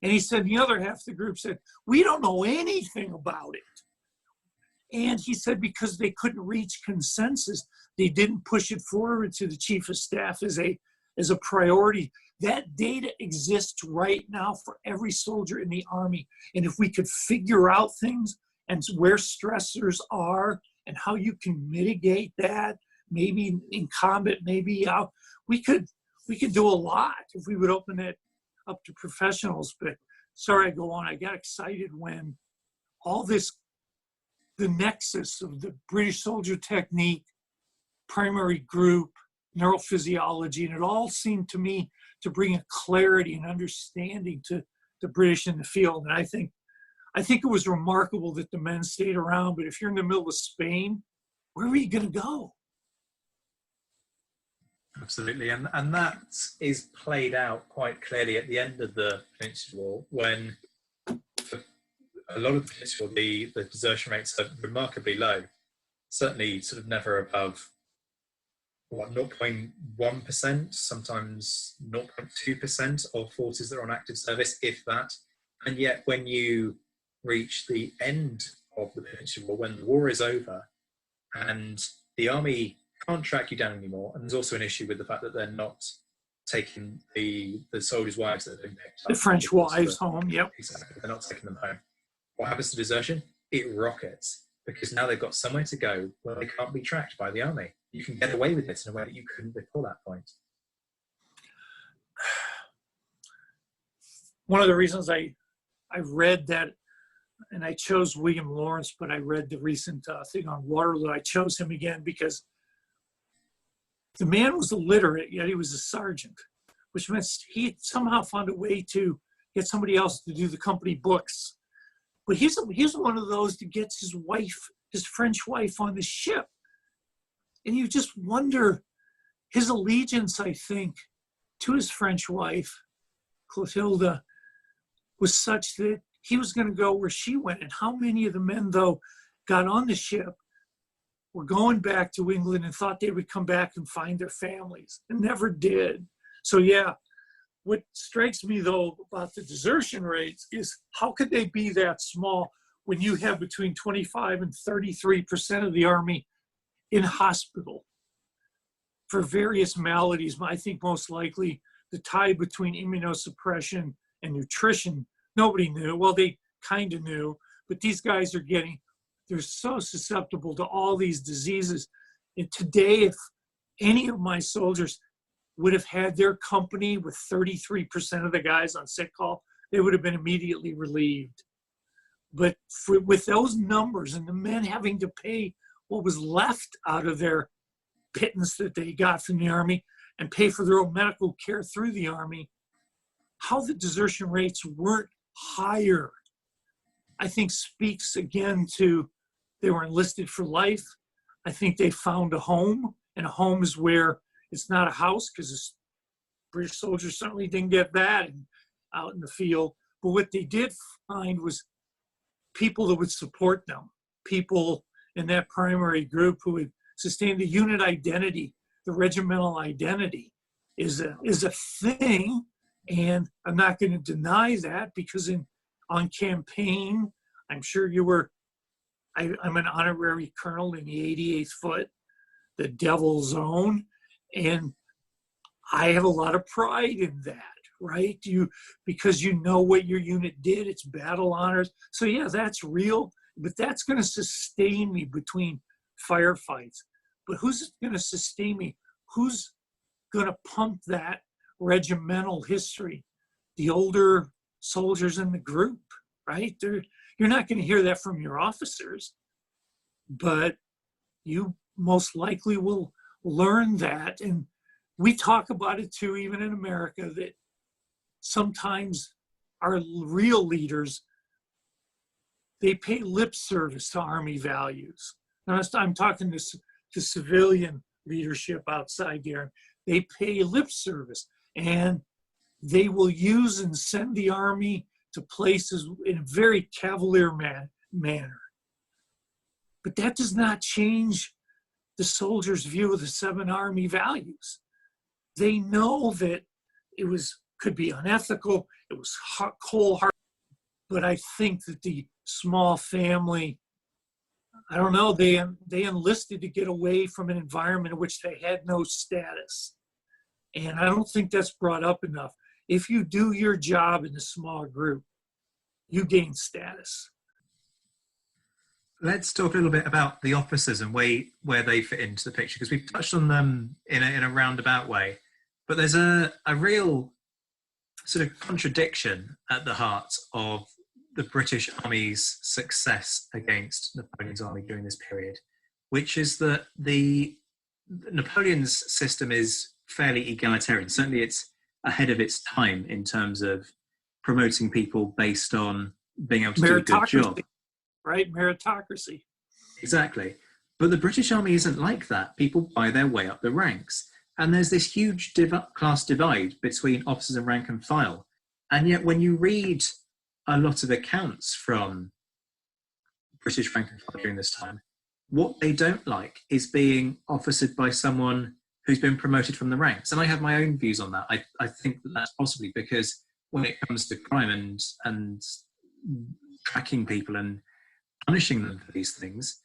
And he said, the other half of the group said, we don't know anything about it. And he said, because they couldn't reach consensus, they didn't push it forward to the Chief of Staff as a priority. That data exists right now for every soldier in the Army. And if we could figure out things and where stressors are and how you can mitigate that, maybe in combat, maybe out, we could do a lot if we would open it up to professionals. But sorry, I go on. I got excited when all this, the nexus of the British soldier technique, primary group, neurophysiology, and it all seemed to me to bring a clarity and understanding to the British in the field. And I think it was remarkable that the men stayed around, but if you're in the middle of Spain, where are you going to go?
Absolutely, and that is played out quite clearly at the end of the Peninsula War, when for a lot of the Peninsula, the desertion rates are remarkably low, certainly sort of never above 0.1%, sometimes 0.2% of forces that are on active service, if that. And yet when you reach the end of the Peninsula War, when the war is over and the Army can't track you down anymore, and there's also an issue with the fact that they're not taking the soldiers' wives that have been picked up.
The French wives home, yep.
Exactly, they're not taking them home. What happens to desertion? It rockets, because now they've got somewhere to go where they can't be tracked by the Army. You can get away with it in a way that you couldn't before that point.
One of the reasons I read that, and I chose William Lawrence, but I read the recent thing on Waterloo. I chose him again because the man was illiterate, yet he was a sergeant, which meant he somehow found a way to get somebody else to do the company books. But he's one of those that gets his French wife on the ship. And you just wonder, his allegiance, I think, to his French wife, Clotilda, was such that he was going to go where she went. And how many of the men, though, got on the ship, were going back to England and thought they would come back and find their families, and never did. So yeah, what strikes me, though, about the desertion rates is how could they be that small when you have between 25 and 33% of the Army in hospital for various maladies. I think most likely the tie between immunosuppression and nutrition, nobody knew. Well, they kind of knew, but these guys they're so susceptible to all these diseases. And today, if any of my soldiers would have had their company with 33% of the guys on sick call, they would have been immediately relieved. But with those numbers and the men having to pay what was left out of their pittance that they got from the Army and pay for their own medical care through the Army, how the desertion rates weren't higher, I think speaks again to they were enlisted for life. I think they found a home, and a home is where it's not a house, because British soldiers certainly didn't get that out in the field. But what they did find was people that would support them, people in that primary group who would sustain the unit identity. The regimental identity is a thing, and I'm not going to deny that, because on campaign, I'm sure you were. I'm an honorary colonel in the 88th Foot, the Devil Zone, and I have a lot of pride in that, right? Because you know what your unit did, it's battle honors. So yeah, that's real, but that's going to sustain me between firefights. But who's going to sustain me? Who's going to pump that regimental history? The older soldiers in the group, right? You're not going to hear that from your officers, but you most likely will learn that. And we talk about it too, even in America, that sometimes our real leaders, they pay lip service to Army values. Now, I'm talking to civilian leadership outside there. They pay lip service, and they will use and send the Army to places in a very cavalier manner. But that does not change the soldiers' view of the 7 Army values. They know that could be unethical, it was cold-hearted, but I think that the small family, I don't know, they enlisted to get away from an environment in which they had no status. And I don't think that's brought up enough. If you do your job in a small group, you gain status.
Let's talk a little bit about the officers and where they fit into the picture, because we've touched on them in a roundabout way. But there's a real sort of contradiction at the heart of the British Army's success against Napoleon's army during this period, which is that Napoleon's system is fairly egalitarian. Certainly it's ahead of its time in terms of promoting people based on being able to do a good job.
Right? Meritocracy.
Exactly. But the British Army isn't like that. People buy their way up the ranks. And there's this huge class divide between officers and rank and file. And yet when you read a lot of accounts from British rank and file during this time, what they don't like is being officered by someone who's been promoted from the ranks. And I have my own views on that. I think that that's possibly because when it comes to crime and tracking people and punishing them for these things,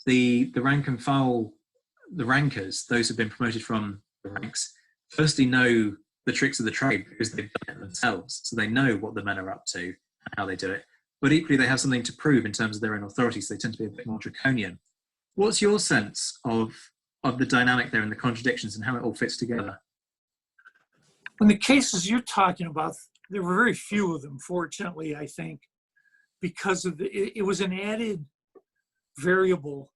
the rank and file, the rankers, those who've been promoted from the ranks, firstly know the tricks of the trade because they've done it themselves. So they know what the men are up to and how they do it. But equally, they have something to prove in terms of their own authority, so they tend to be a bit more draconian. What's your sense of the dynamic there and the contradictions and how it all fits together?
In the cases you're talking about, there were very few of them, fortunately, I think, because of it was an added variable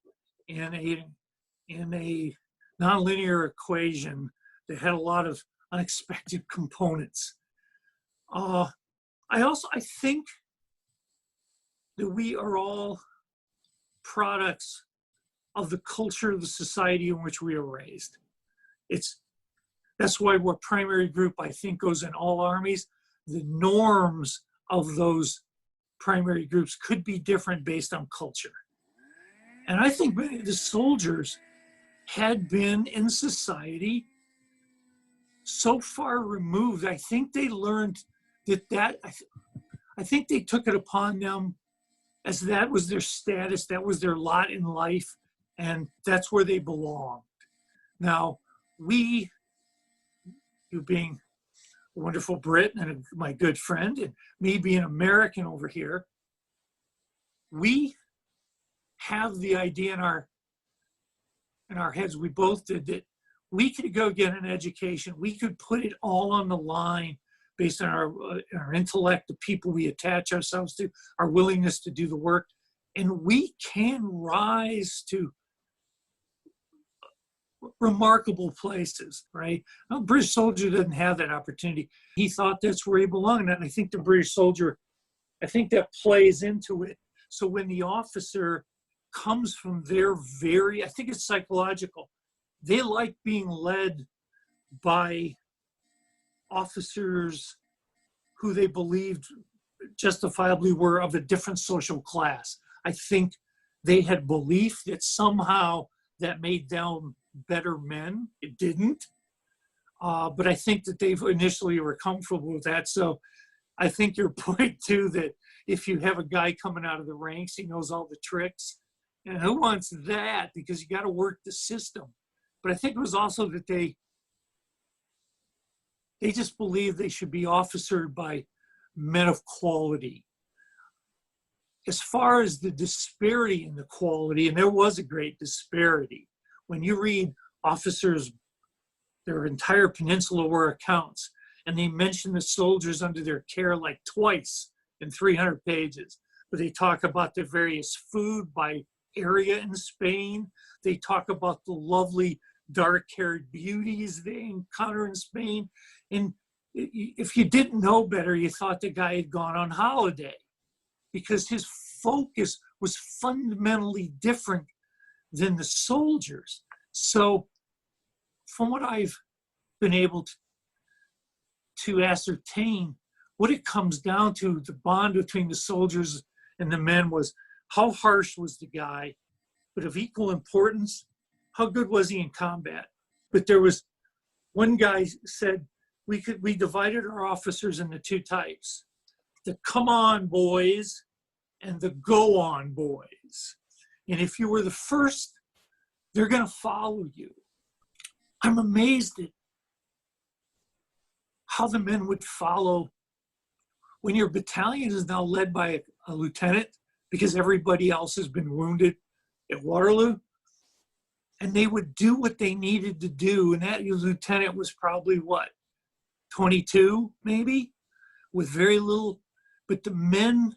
in a nonlinear equation that had a lot of unexpected components. I think that we are all products of the culture of the society in which we are raised. That's why what primary group, I think, goes in all armies. The norms of those primary groups could be different based on culture. And I think many of the soldiers had been in society so far removed. I think they learned I think they took it upon them as that was their status, that was their lot in life, and that's where they belonged. Now, you being a wonderful Brit and my good friend, and me being American over here, we have the idea in our heads, we both did, that we could go get an education. We could put it all on the line based on our intellect, the people we attach ourselves to, our willingness to do the work. And we can rise to remarkable places, right? A British soldier doesn't have that opportunity. He thought that's where he belonged. And I think the British soldier, I think that plays into it. So when the officer comes from their I think it's psychological. They like being led by officers who they believed justifiably were of a different social class. I think they had belief that somehow that made them better men. It didn't. But I think that they initially were comfortable with that. So I think your point too, that if you have a guy coming out of the ranks, he knows all the tricks. And who wants that? Because you got to work the system. But I think it was also that they just believed they should be officered by men of quality. As far as the disparity in the quality, and there was a great disparity. When you read officers, their entire peninsula were accounts, and they mention the soldiers under their care like twice in 300 pages. But they talk about the various food by area in Spain. They talk about the lovely dark-haired beauties they encounter in Spain. And if you didn't know better, you thought the guy had gone on holiday, because his focus was fundamentally different than the soldiers. So from what I've been able to ascertain, what it comes down to, the bond between the soldiers and the men, was how harsh was the guy, but of equal importance, how good was he in combat? But there was one guy said, we divided our officers into two types: the come on boys and the go on boys. And if you were the first, they're going to follow you. I'm amazed at how the men would follow when your battalion is now led by a lieutenant, because everybody else has been wounded at Waterloo. And they would do what they needed to do. And that lieutenant was probably what, 22 maybe, with very little. But the men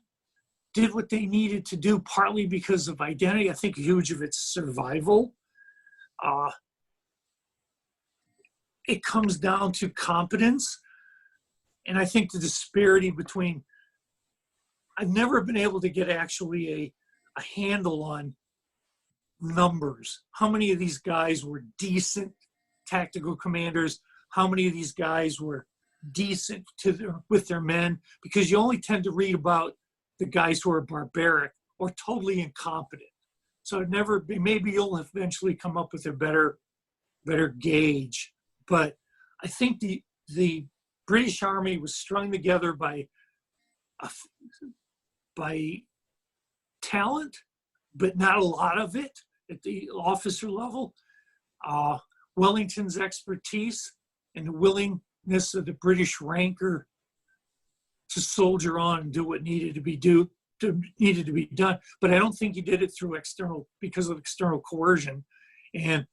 did what they needed to do, partly because of identity. I think huge of it's survival. It comes down to competence. And I think the disparity between, I've never been able to get actually a handle on numbers. How many of these guys were decent tactical commanders? How many of these guys were decent with their men? Because you only tend to read about the guys who are barbaric or totally incompetent. So maybe you'll eventually come up with a better gauge. But I think the British Army was strung together by talent, but not a lot of it at the officer level. Wellington's expertise and the willingness of the British ranker to soldier on and do what needed to be done. But I don't think he did it because of external coercion. And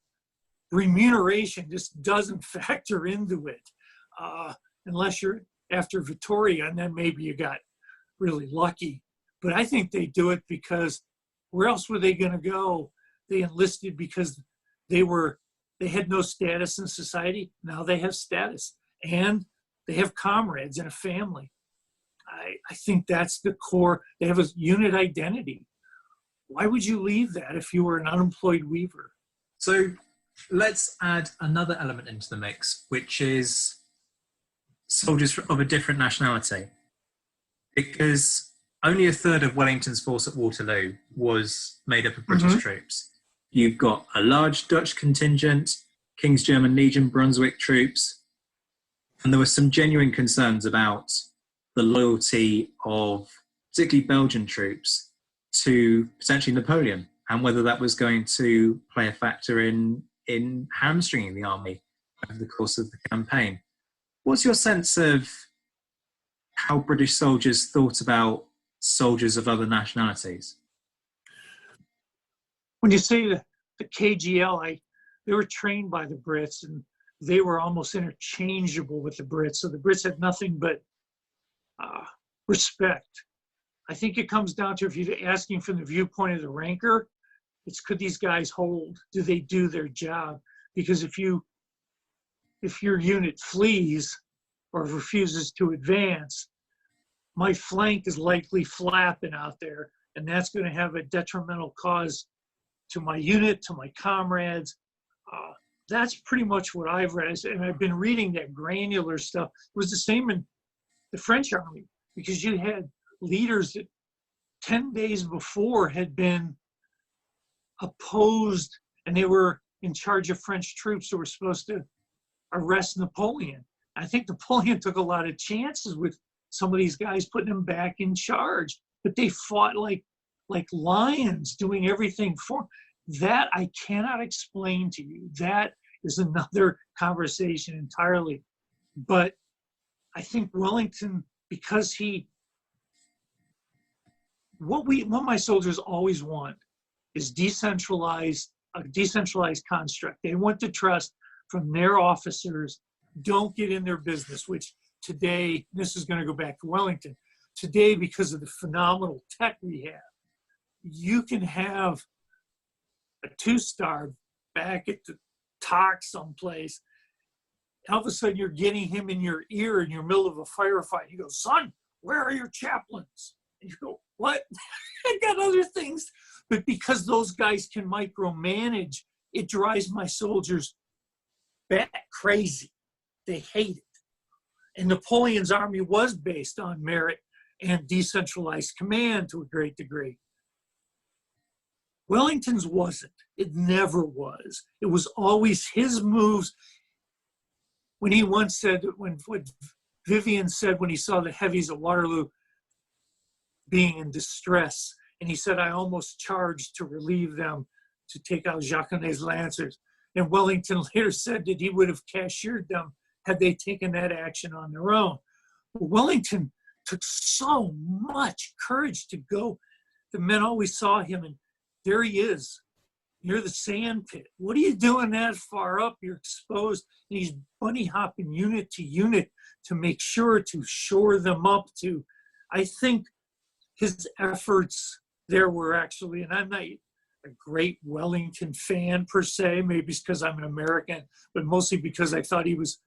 remuneration just doesn't factor into it, unless you're after Vittoria, and then maybe you got really lucky. But I think they do it because where else were they going to go? They enlisted because they had no status in society. Now they have status, and they have comrades and a family. I think that's the core. They have a unit identity. Why would you leave that if you were an unemployed weaver?
So let's add another element into the mix, which is soldiers of a different nationality. Because only a third of Wellington's force at Waterloo was made up of British troops. You've got a large Dutch contingent, King's German Legion, Brunswick troops, and there were some genuine concerns about the loyalty of particularly Belgian troops to potentially Napoleon, and whether that was going to play a factor in hamstringing the army over the course of the campaign. What's your sense of how British soldiers thought about soldiers of other nationalities?
When you say the KGL, they were trained by the Brits, and they were almost interchangeable with the Brits. So the Brits had nothing but respect. I think it comes down to, if you're asking from the viewpoint of the ranker, it's, could these guys hold? Do they do their job? Because if your unit flees or refuses to advance, my flank is likely flapping out there, and that's going to have a detrimental cause to my unit, to my comrades. That's pretty much what I've read. And I've been reading that granular stuff. It was the same in the French army, because you had leaders that 10 days before had been opposed, and they were in charge of French troops who were supposed to arrest Napoleon. I think Napoleon took a lot of chances with some of these guys, putting them back in charge, but they fought like lions, doing everything for that. I cannot explain to you. That is another conversation entirely. But I think Wellington, because what my soldiers always want is a decentralized construct. They want the trust from their officers. Don't get in their business, which today, this is going to go back to Wellington. Today, because of the phenomenal tech we have, you can have a 2-star back at the talk someplace. All of a sudden, you're getting him in your ear in your middle of a firefight. He goes, "Son, where are your chaplains?" And you go, "What? I got other things." But because those guys can micromanage, it drives my soldiers bat crazy. They hate it. And Napoleon's army was based on merit and decentralized command to a great degree. Wellington's wasn't. It never was. It was always his moves. When he once said, what Vivian said when he saw the heavies at Waterloo being in distress, and he said, "I almost charged to relieve them, to take out Jacquemin's lancers." And Wellington later said that he would have cashiered them had they taken that action on their own. But Wellington took so much courage to go. The men always saw him, and there he is, near the sand pit. What are you doing that far up? You're exposed. And he's bunny hopping unit to unit to make sure to shore them up to. I think his efforts there were actually, and I'm not a great Wellington fan per se, maybe it's because I'm an American, but mostly because I thought he was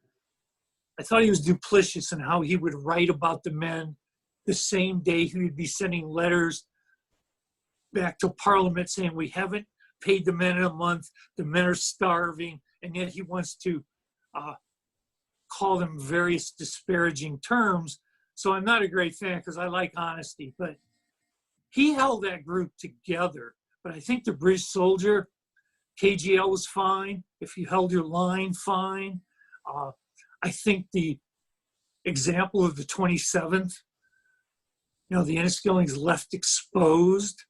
duplicitous in how he would write about the men. The same day he would be sending letters back to Parliament saying, "We haven't paid the men in a month, the men are starving," and yet he wants to call them various disparaging terms. So I'm not a great fan because I like honesty, but he held that group together. But I think the British soldier, KGL was fine. If you held your line, fine. I think the example of the 27th, the Enniskillings left exposed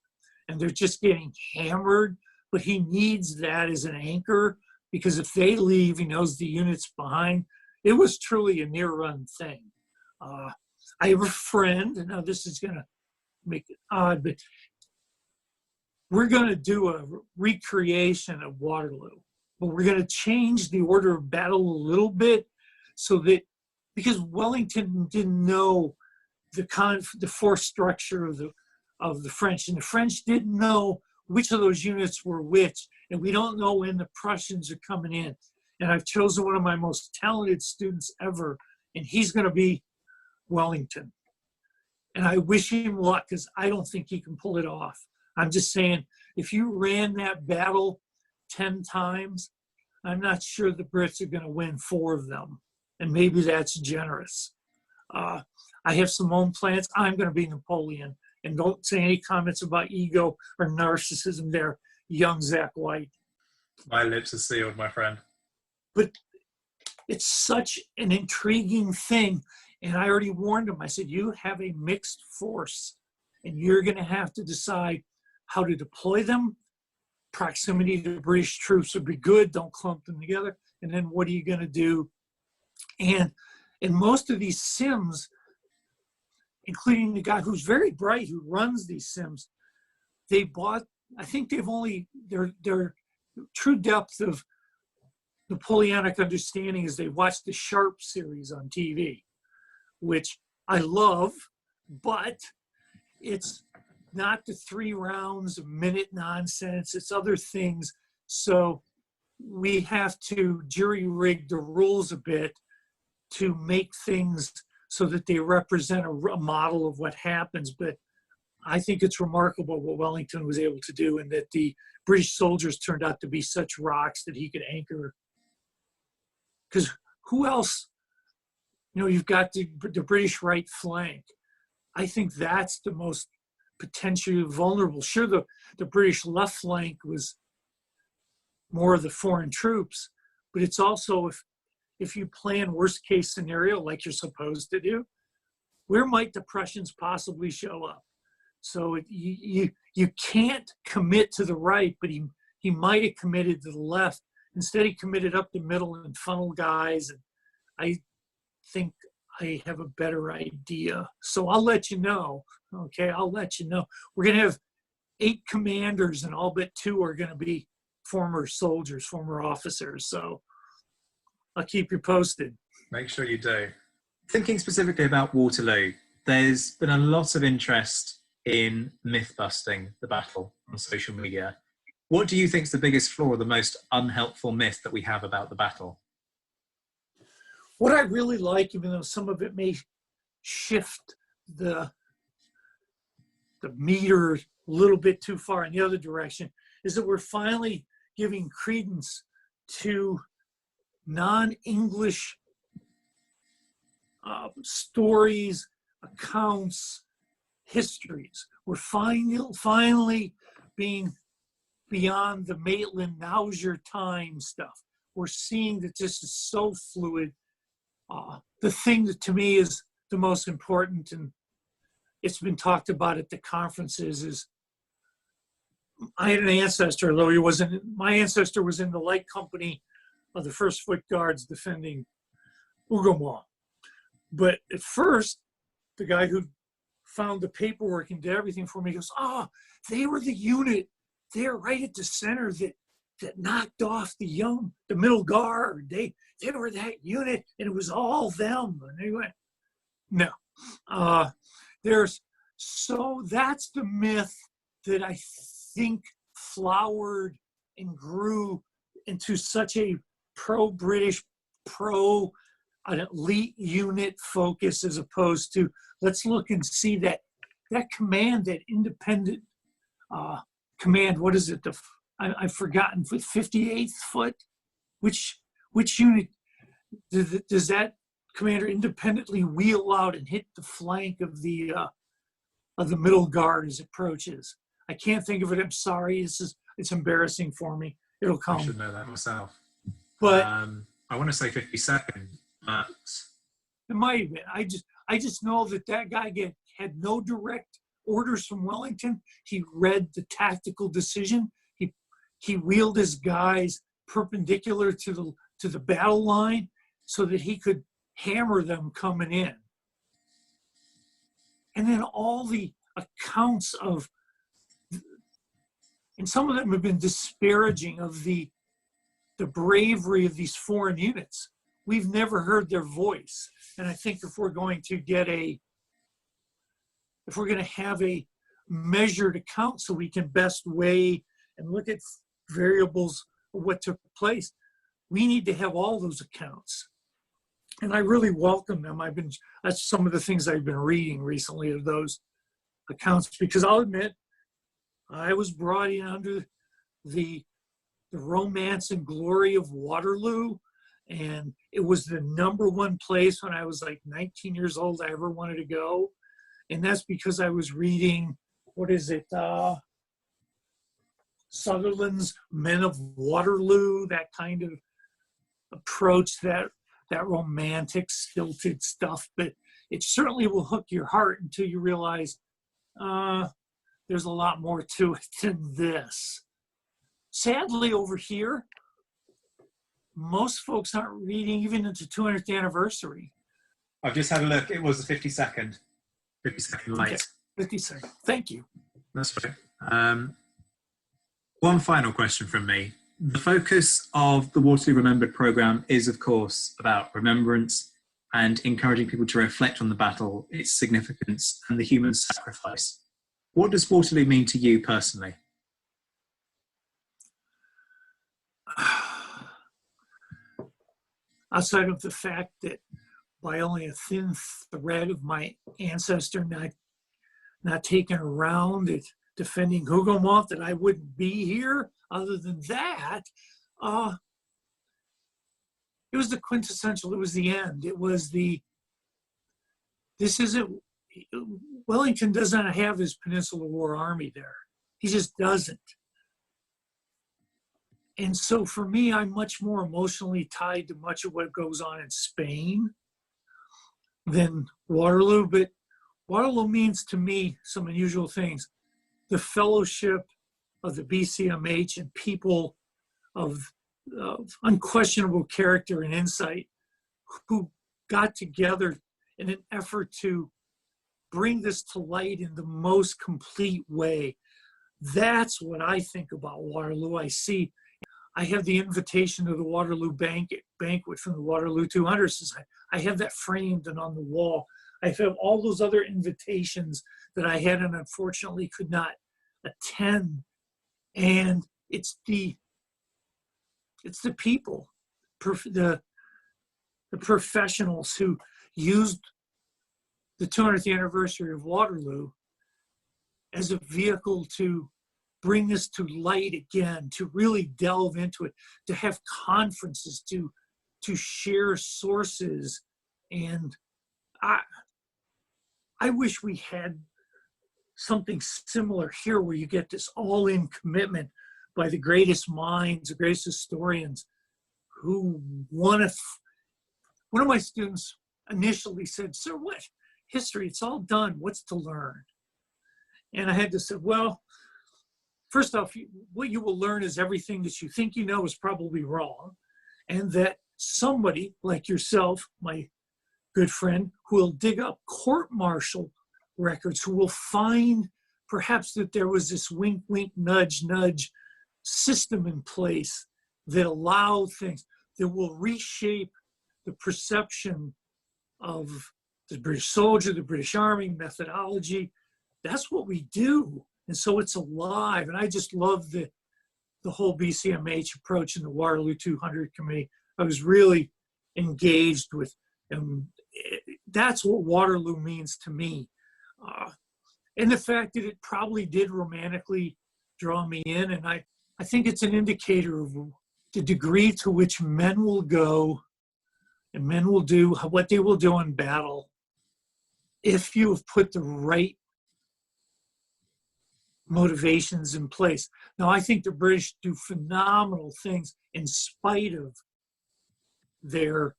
and they're just getting hammered, but he needs that as an anchor, because if they leave, he knows the unit's behind. It was truly a near-run thing. I have a friend, and now this is going to make it odd, but we're going to do a recreation of Waterloo, but we're going to change the order of battle a little bit, so that, because Wellington didn't know the force structure of the French, and the French didn't know which of those units were which, and we don't know when the Prussians are coming in. And I've chosen one of my most talented students ever, and he's going to be Wellington. And I wish him luck because I don't think he can pull it off. I'm just saying, if you ran that battle 10 times, I'm not sure the Brits are going to win 4 of them. And maybe that's generous. I have some own plans. I'm going to be Napoleon. And don't say any comments about ego or narcissism there, young Zach White.
My lips are sealed, my friend.
But it's such an intriguing thing. And I already warned him. I said, you have a mixed force, and you're going to have to decide how to deploy them. Proximity to British troops would be good. Don't clump them together. And then what are you going to do? And in most of these sims, including the guy who's very bright, who runs these sims, they bought, I think they've only, their true depth of Napoleonic understanding is they watched the Sharp series on TV, which I love, but it's not the 3 rounds a minute nonsense. It's other things. So we have to jury rig the rules a bit to make things so that they represent a model of what happens. But I think it's remarkable what Wellington was able to do, and that the British soldiers turned out to be such rocks that he could anchor. Because who else? You know, you've got the British right flank. I think that's the most potentially vulnerable. Sure, the British left flank was more of the foreign troops, but it's also, if you plan worst case scenario like you're supposed to do, where might the Prussians possibly show up? So you can't commit to the right, but he might have committed to the left. Instead, he committed up the middle and funnel guys. And I think I have a better idea. So I'll let you know. Okay, I'll let you know. We're going to have 8 commanders, and all but 2 are going to be former soldiers, former officers. So I'll keep you posted.
Make sure you do. Thinking specifically about Waterloo, there's been a lot of interest in myth busting the battle on social media. What do you think is the biggest flaw or the most unhelpful myth that we have about the battle?
What I really like, even though some of it may shift the meter a little bit too far in the other direction, is that we're finally giving credence to non-English stories, accounts, histories. We're finally being beyond the Maitland, now's your time stuff. We're seeing that this is so fluid. The thing that to me is the most important, and it's been talked about at the conferences, is I had an ancestor, although my ancestor was in the light company of the 1st Foot Guards defending Hougoumont. But at first, the guy who found the paperwork and did everything for me goes, they were the unit there right at the center that knocked off the middle guard. They were that unit, and it was all them. And they went, no. That's the myth that I think flowered and grew into such a pro-British, an elite unit focus, as opposed to let's look and see that command, that independent command. What is it? I've forgotten. 58th foot. Which unit does that commander independently wheel out and hit the flank of the middle guard as it approaches? I can't think of it. I'm sorry. It's embarrassing for me. It'll come.
I should know that myself.
But
I want to say 52nd, but
it might have been. I just know that guy had no direct orders from Wellington. He read the tactical decision. He wheeled his guys perpendicular to the battle line so that he could hammer them coming in. And then all the accounts of, and some of them have been disparaging of the bravery of these foreign units. We've never heard their voice. And I think if we're going to have a measured account so we can best weigh and look at variables of what took place, we need to have all those accounts. And I really welcome them. That's some of the things I've been reading recently of those accounts, because I'll admit, I was brought in under the romance and glory of Waterloo. And it was the #1 place when I was like 19 years old I ever wanted to go. And that's because I was reading, Sutherland's Men of Waterloo, that kind of approach, that romantic, stilted stuff. But it certainly will hook your heart until you realize there's a lot more to it than this. Sadly, over here, most folks aren't reading even into 200th anniversary.
I've just had a look. It was the 52nd late.
Okay. 52nd. Thank you.
That's right. One final question from me. The focus of the Waterloo Remembered programme is, of course, about remembrance and encouraging people to reflect on the battle, its significance, and the human sacrifice. What does Waterloo mean to you personally?
Outside of the fact that by only a thin thread of my ancestor not taken around it, defending Hougoumont, that I wouldn't be here. Other than that, it was the quintessential, it was the end. It was Wellington does not have his Peninsular War Army there. He just doesn't. And so for me, I'm much more emotionally tied to much of what goes on in Spain than Waterloo. But Waterloo means to me some unusual things. The fellowship of the BCMH and people of unquestionable character and insight who got together in an effort to bring this to light in the most complete way. That's what I think about Waterloo. I have the invitation to the Waterloo banquet from the Waterloo 200 Society. I have that framed and on the wall. I have all those other invitations that I had and unfortunately could not attend. And it's the people, the professionals who used the 200th anniversary of Waterloo as a vehicle to bring this to light again, to really delve into it, to have conferences, to share sources. And I wish we had something similar here where you get this all-in commitment by the greatest minds, the greatest historians who one of my students initially said, "Sir, what? History, it's all done. What's to learn?" And I had to say, well, first off, what you will learn is everything that you think you know is probably wrong, and that somebody like yourself, my good friend, who will dig up court-martial records, who will find perhaps that there was this wink, wink, nudge, nudge system in place that allowed things that will reshape the perception of the British soldier, the British Army, methodology. That's what we do. And so it's alive. And I just love the whole BCMH approach in the Waterloo 200 Committee. I was really engaged with, and that's what Waterloo means to me. And the fact that it probably did romantically draw me in. And I think it's an indicator of the degree to which men will go and men will do what they will do in battle if you have put the right motivations in place. Now, I think the British do phenomenal things in spite of their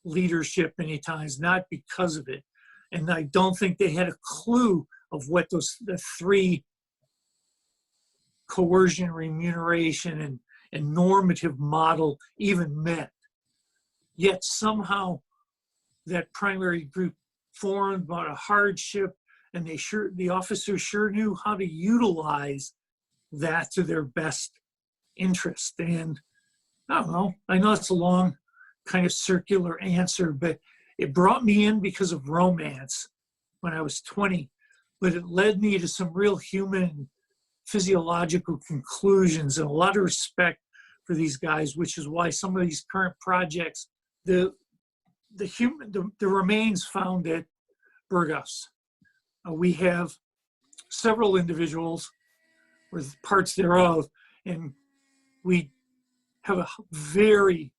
leadership many times, not because of it. And I don't think they had a clue of what the three coercion, remuneration, and normative model even meant. Yet somehow that primary group formed about a hardship, and the officers sure knew how to utilize that to their best interest. And I don't know, I know it's a long kind of circular answer, but it brought me in because of romance when I was 20, but it led me to some real human physiological conclusions and a lot of respect for these guys, which is why some of these current projects, the the remains found at Burgos. We have several individuals with parts thereof, and we have a very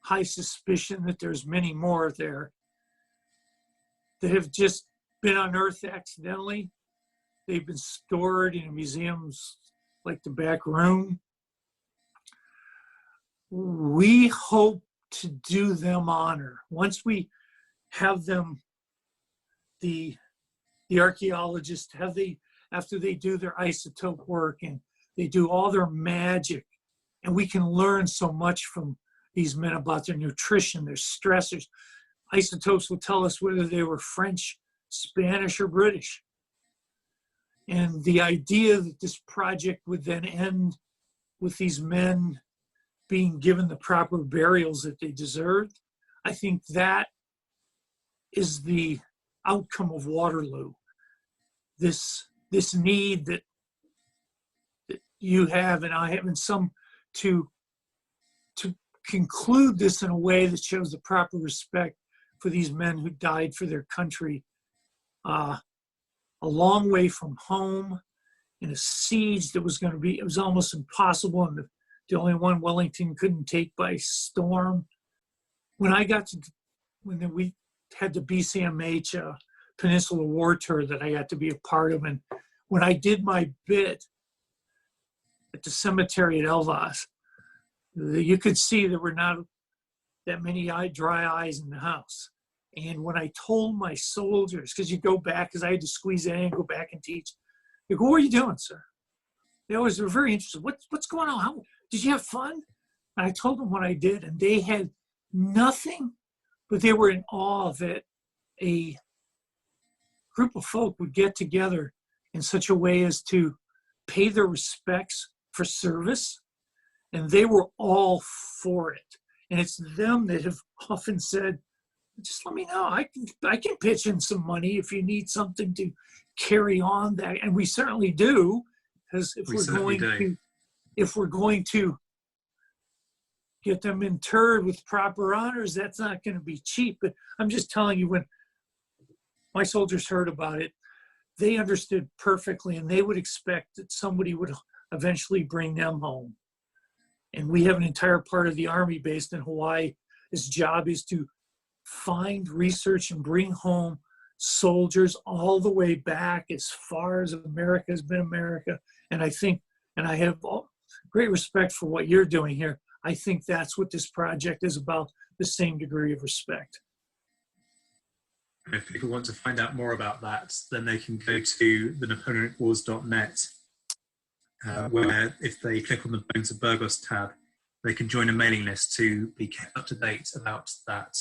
high suspicion that there's many more there that have just been unearthed accidentally. They've been stored in museums like the back room. We hope to do them honor. Once we have them, the archaeologists after they do their isotope work and they do all their magic, and we can learn so much from these men about their nutrition, their stressors. Isotopes will tell us whether they were French, Spanish, or British. And the idea that this project would then end with these men being given the proper burials that they deserved, I think that is the outcome of Waterloo. This need that you have and I have, and some to conclude this in a way that shows the proper respect for these men who died for their country, a long way from home, in a siege that was going to be, it was almost impossible, and the only one Wellington couldn't take by storm. When we had the BCMH Peninsula War Tour that I got to be a part of, and when I did my bit at the cemetery at Elvas, you could see there were not that many dry eyes in the house. And when I told my soldiers, because you go back, because I had to squeeze in and go back and teach, they go, "What are you doing, sir?" They always were very interested. What's going on? Did you have fun? And I told them what I did, and they had nothing, but they were in awe that a group of folk would get together in such a way as to pay their respects for service, and they were all for it. And it's them that have often said, "Just let me know. I can pitch in some money if you need something to carry on that." And we certainly do, because if we're going to get them interred with proper honors, that's not going to be cheap. But I'm just telling you, when my soldiers heard about it, they understood perfectly, and they would expect that somebody would eventually bring them home. And we have an entire part of the Army based in Hawaii. His job is to find, research, and bring home soldiers all the way back as far as America has been America. And I think, and I have great respect for what you're doing here. I think that's what this project is about, the same degree of respect.
If people want to find out more about that, then they can go to the NapoleonicWars.net, where if they click on the Bones of Burgos tab, they can join a mailing list to be kept up to date about that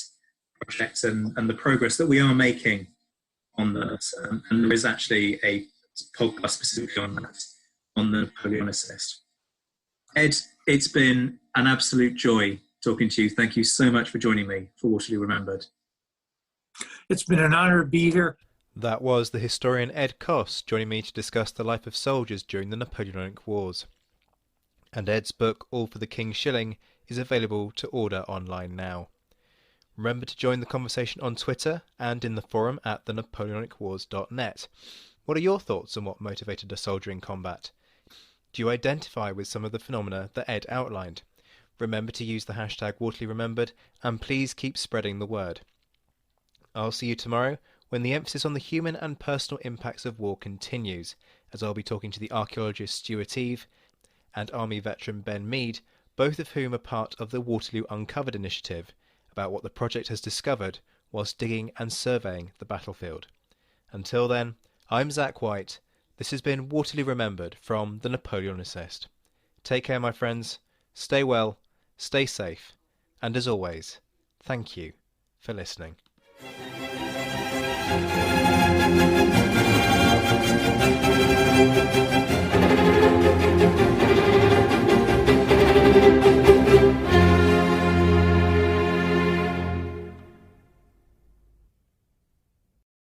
project and the progress that we are making on this. And there is actually a podcast specifically on that, on the Napoleonicist. Ed, it's been an absolute joy talking to you. Thank you so much for joining me for Waterloo Remembered.
It's been an honor to be here.
That was the historian Ed Coss joining me to discuss the life of soldiers during the Napoleonic Wars. And Ed's book, All for the King's Shilling, is available to order online now. Remember to join the conversation on Twitter and in the forum at thenapoleonicwars.net. What are your thoughts on what motivated a soldier in combat? Do you identify with some of the phenomena that Ed outlined? Remember to use the hashtag Waterloo Remembered, and please keep spreading the word. I'll see you tomorrow when the emphasis on the human and personal impacts of war continues, as I'll be talking to the archaeologist Stuart Eve and Army veteran Ben Mead, both of whom are part of the Waterloo Uncovered initiative, about what the project has discovered whilst digging and surveying the battlefield. Until then, I'm Zach White. This has been Waterloo Remembered from the Napoleonicist. Take care, my friends. Stay well, stay safe, and as always, thank you for listening.